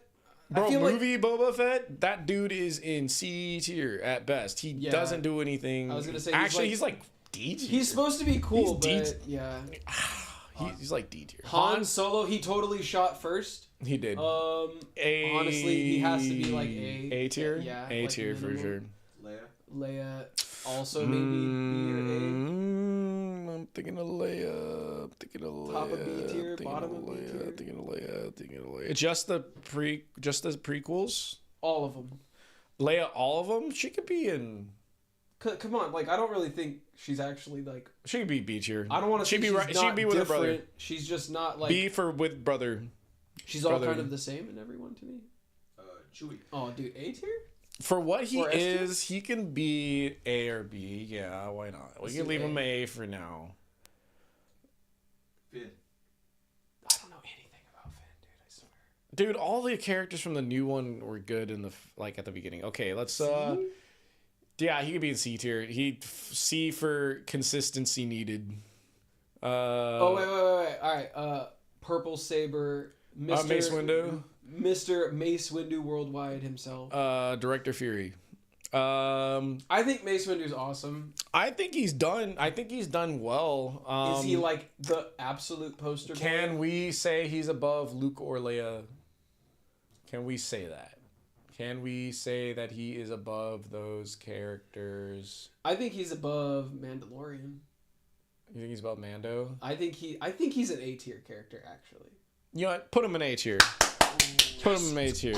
Bro, Boba Fett, that dude is in C tier at best. He doesn't do anything. I was going to say... he's like D tier. He's supposed to be cool, but yeah. He's like D tier. Han Solo, he totally shot first. He did. Honestly, he has to be like A. A tier? Yeah. A like tier for sure. Leia also maybe B or A. I'm thinking of Leia. Top of B tier, bottom of B tier. Thinking of Leia. Just the prequels? All of them. Leia, all of them? She could be in... Come on, like I don't really think she's actually like... She could be B tier. I don't want to say she'd be with her brother. She's just not like... B for with brother. She's all kind of the same in everyone to me. Chewie. Oh, dude, A tier? For what he is, he can be A or B. Yeah, why not? We can leave him A for now. Finn. I don't know anything about Finn, dude. I swear. Dude, all the characters from the new one were good in the at the beginning. Okay, let's yeah, he could be in C tier. C for consistency needed. Wait. All right. Purple Saber, Mr. Mace Windu. Mr. Mace Windu Worldwide himself. Director Fury. I think Mace Windu's awesome. I think he's done well. Is he like the absolute poster boy? Can we say he's above Luke or Leia? Can we say that? Can we say that he is above those characters? I think he's above Mandalorian. You think he's above Mando? I think he's an A tier character actually. You know what? Put him in A tier. Put him in A tier.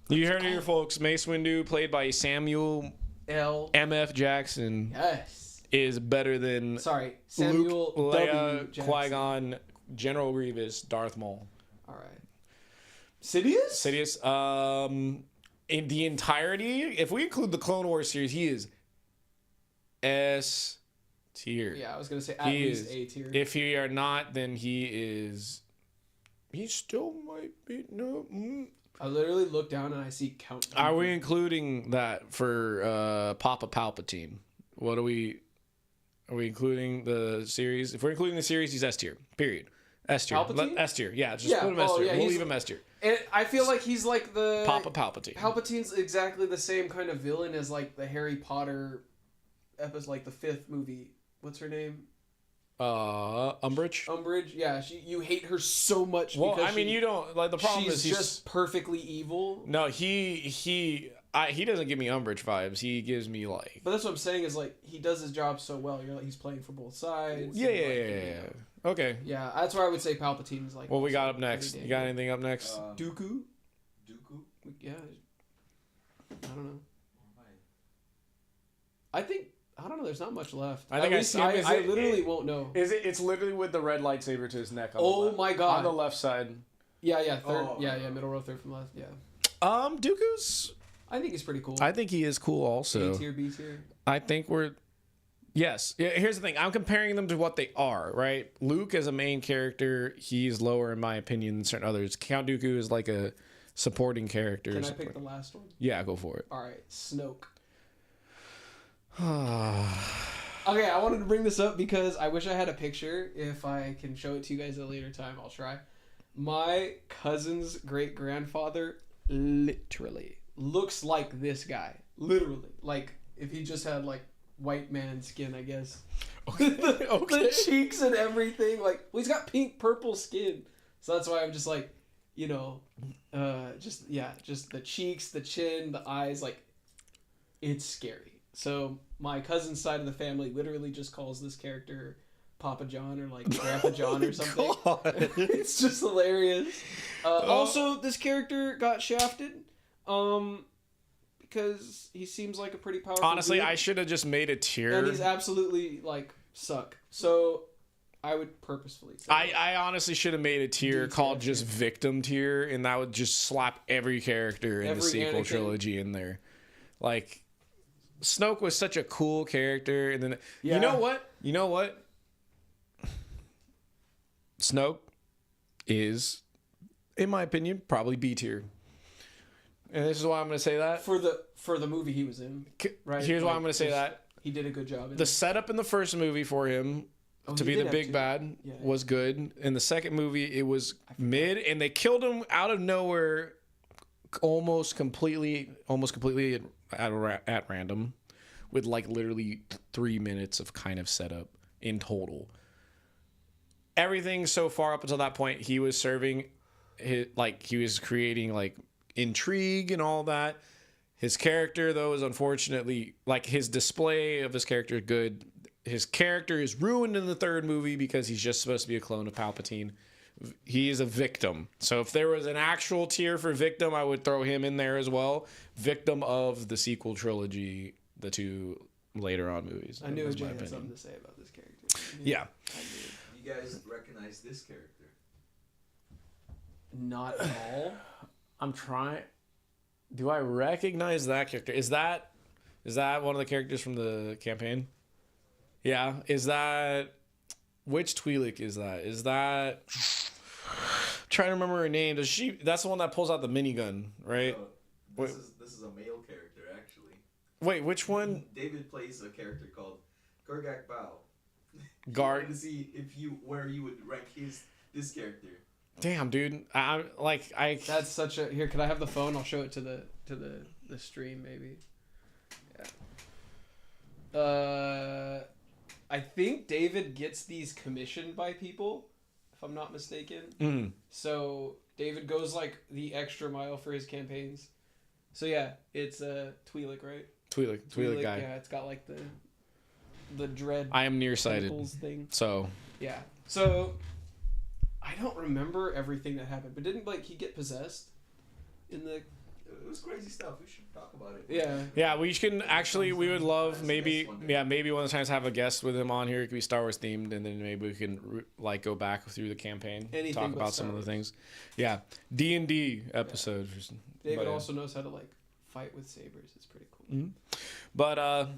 You heard it here, folks. Mace Windu, played by Samuel L. M.F. Jackson, is better than Samuel Luke, Leia, W. Jackson. Qui-Gon, General Grievous, Darth Maul. All right. Sidious? Sidious. In the entirety, if we include the Clone Wars series, he is S tier. Yeah, I was gonna say at He least is. A tier. If he are not, then he is. He still might be no. I literally look down and I see Count. Are we including that for Papa Palpatine? What are we? Are we including the series? If we're including the series, he's S tier. Period. S tier. Palpatine? S tier. Yeah, just Yeah, put him S tier. yeah, We'll leave him S tier. And I feel like he's like the Papa Palpatine. Palpatine's exactly the same kind of villain as like the Harry Potter episode, like the 5th movie. What's her name? Umbridge. Umbridge. Yeah, you hate her so much. Well, because I mean, you don't like the problem is she's just perfectly evil. No, he doesn't give me Umbridge vibes. He gives me like. But that's what I'm saying is like he does his job so well. You're like he's playing for both sides. Yeah, and, yeah, like, yeah. Okay. Yeah, that's why I would say Palpatine is like. What we got up pretty next? damn You got good. anything up next? Dooku? Dooku? Yeah. I don't know. I don't know. There's not much left. I think At I least see him. I literally won't know. Is it? It's literally with the red lightsaber to his neck. On Oh the left. my god. On the left side. Yeah, third. Oh. Yeah, middle row, third from left. Yeah. Dooku's. I think he's pretty cool. I think he is cool also. A tier, B tier. I think we're. Yes. Yeah, here's the thing. I'm comparing them to what they are, right? Luke as a main character, he's lower in my opinion than certain others. Count Dooku is like a supporting character. Can I pick the last one? Yeah, go for it. All right, Snoke. Okay, I wanted to bring this up because I wish I had a picture. If I can show it to you guys at a later time, I'll try. My cousin's great-grandfather literally looks like this guy. Literally. Like, if he just had, like, white man skin, I guess. Okay. The cheeks and everything. Like, well, he's got pink, purple skin. So that's why I'm just like, you know, just the cheeks, the chin, the eyes, like, it's scary. So my cousin's side of the family literally just calls this character Papa John or like Grandpa John or something. It's just hilarious. Also, this character got shafted because he seems like a pretty powerful Honestly, dude, I should have just made a tier. and he's absolutely like suck. So I would purposefully say I honestly should have made a tier D called tier. just Victim tier, and that would just slap every character in the Every sequel Anakin. trilogy in there. Like, Snoke was such a cool character, and then Yeah. you know what? Snoke is, in my opinion, probably B tier. And this is why I'm going to say that. for the movie he was in. Right. Here's why Like, I'm going to say just- that. He did a good job. In The it. setup in the first movie for him to he be did the have big two. bad Yeah. was good. In the second movie, it was mid, and they killed him out of nowhere, almost completely at random, with like literally 3 minutes of kind of setup in total. Everything so far up until that point, he was serving, he was creating like intrigue and all that. His character, though, is unfortunately, like, his display of his character is good. His character is ruined in the third movie because he's just supposed to be a clone of Palpatine. He is a victim. So if there was an actual tier for victim, I would throw him in there as well. Victim of the sequel trilogy, the two later on movies. I knew That's Jay my had opinion. something to say about this character. Yeah. I knew. You guys recognize this character? Not at all. I'm trying. Do I recognize that character? Is that one of the characters from the campaign? Yeah. Is that which Twi'lek is that? Is that trying to remember her name? Does she? That's the one that pulls out the minigun, right? This is a male character actually. Wait, which one? David plays a character called Gurgak Bao. Guard. To see where you would rank this character. Damn, dude. That's such a here. Can I have the phone? I'll show it to the stream maybe. Yeah. I think David gets these commissioned by people, if I'm not mistaken. Mm. So David goes like the extra mile for his campaigns. So yeah, it's Twi'lek, right? Twi'lek guy. Yeah, it's got like the dread. I am nearsighted, pimples thing. so Yeah. So I don't remember everything that happened, but didn't like he get possessed in the It was crazy stuff. We should talk about it. Yeah. Yeah, we can actually. We would love As a maybe. guest one day. Yeah, maybe one of the times have a guest with him on here. It could be Star Wars themed, and then maybe we can like go back through the campaign, Anything talk but about Star some of the Wars. things. Yeah, D&D episode. David But, also knows how to like fight with sabers. It's pretty cool. But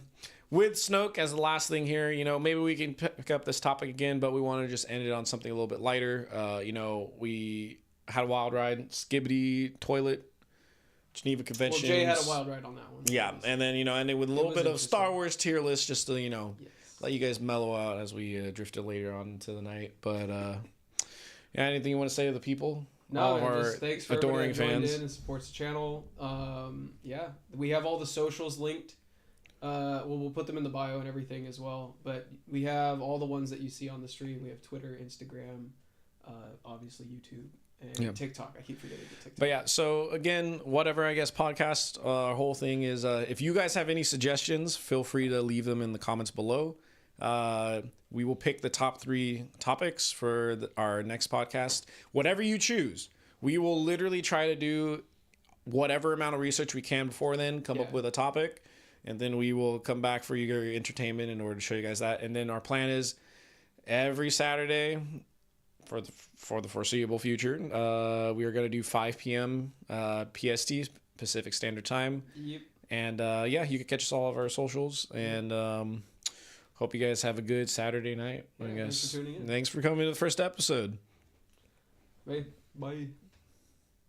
with Snoke as the last thing here, you know, maybe we can pick up this topic again, but we want to just end it on something a little bit lighter. You know, we had a wild ride, Skibbidi toilet, Geneva Well, Conventions. Jay had a wild ride on that one. Yeah, and then, you know, ending with a little was bit of interesting. Star Wars tier list just to, you know, Yes. let you guys mellow out as we drifted later on into the night. But, yeah, anything you want to say to the people? No, All of man, our just thanks for adoring everybody that joined fans. in and supports the channel. Yeah, we have all the socials linked. We'll put them in the bio and everything as well. But we have all the ones that you see on the stream. We have Twitter, Instagram, obviously YouTube, and Yeah. TikTok. I keep forgetting the TikTok. But yeah, so again, whatever, I guess, podcast, our whole thing is if you guys have any suggestions, feel free to leave them in the comments below. We will pick the top 3 topics for our next podcast. Whatever you choose, we will literally try to do whatever amount of research we can before then, come up Yeah. with a topic, and then we will come back for your entertainment in order to show you guys that. And then our plan is every Saturday for the foreseeable future, we are going to do 5 p.m. PST, Pacific Standard Time. Yep. And yeah, you can catch us all of our socials. And hope you guys have a good Saturday night. I Yeah, guess. thanks for tuning in. Thanks for coming to the first episode. Bye.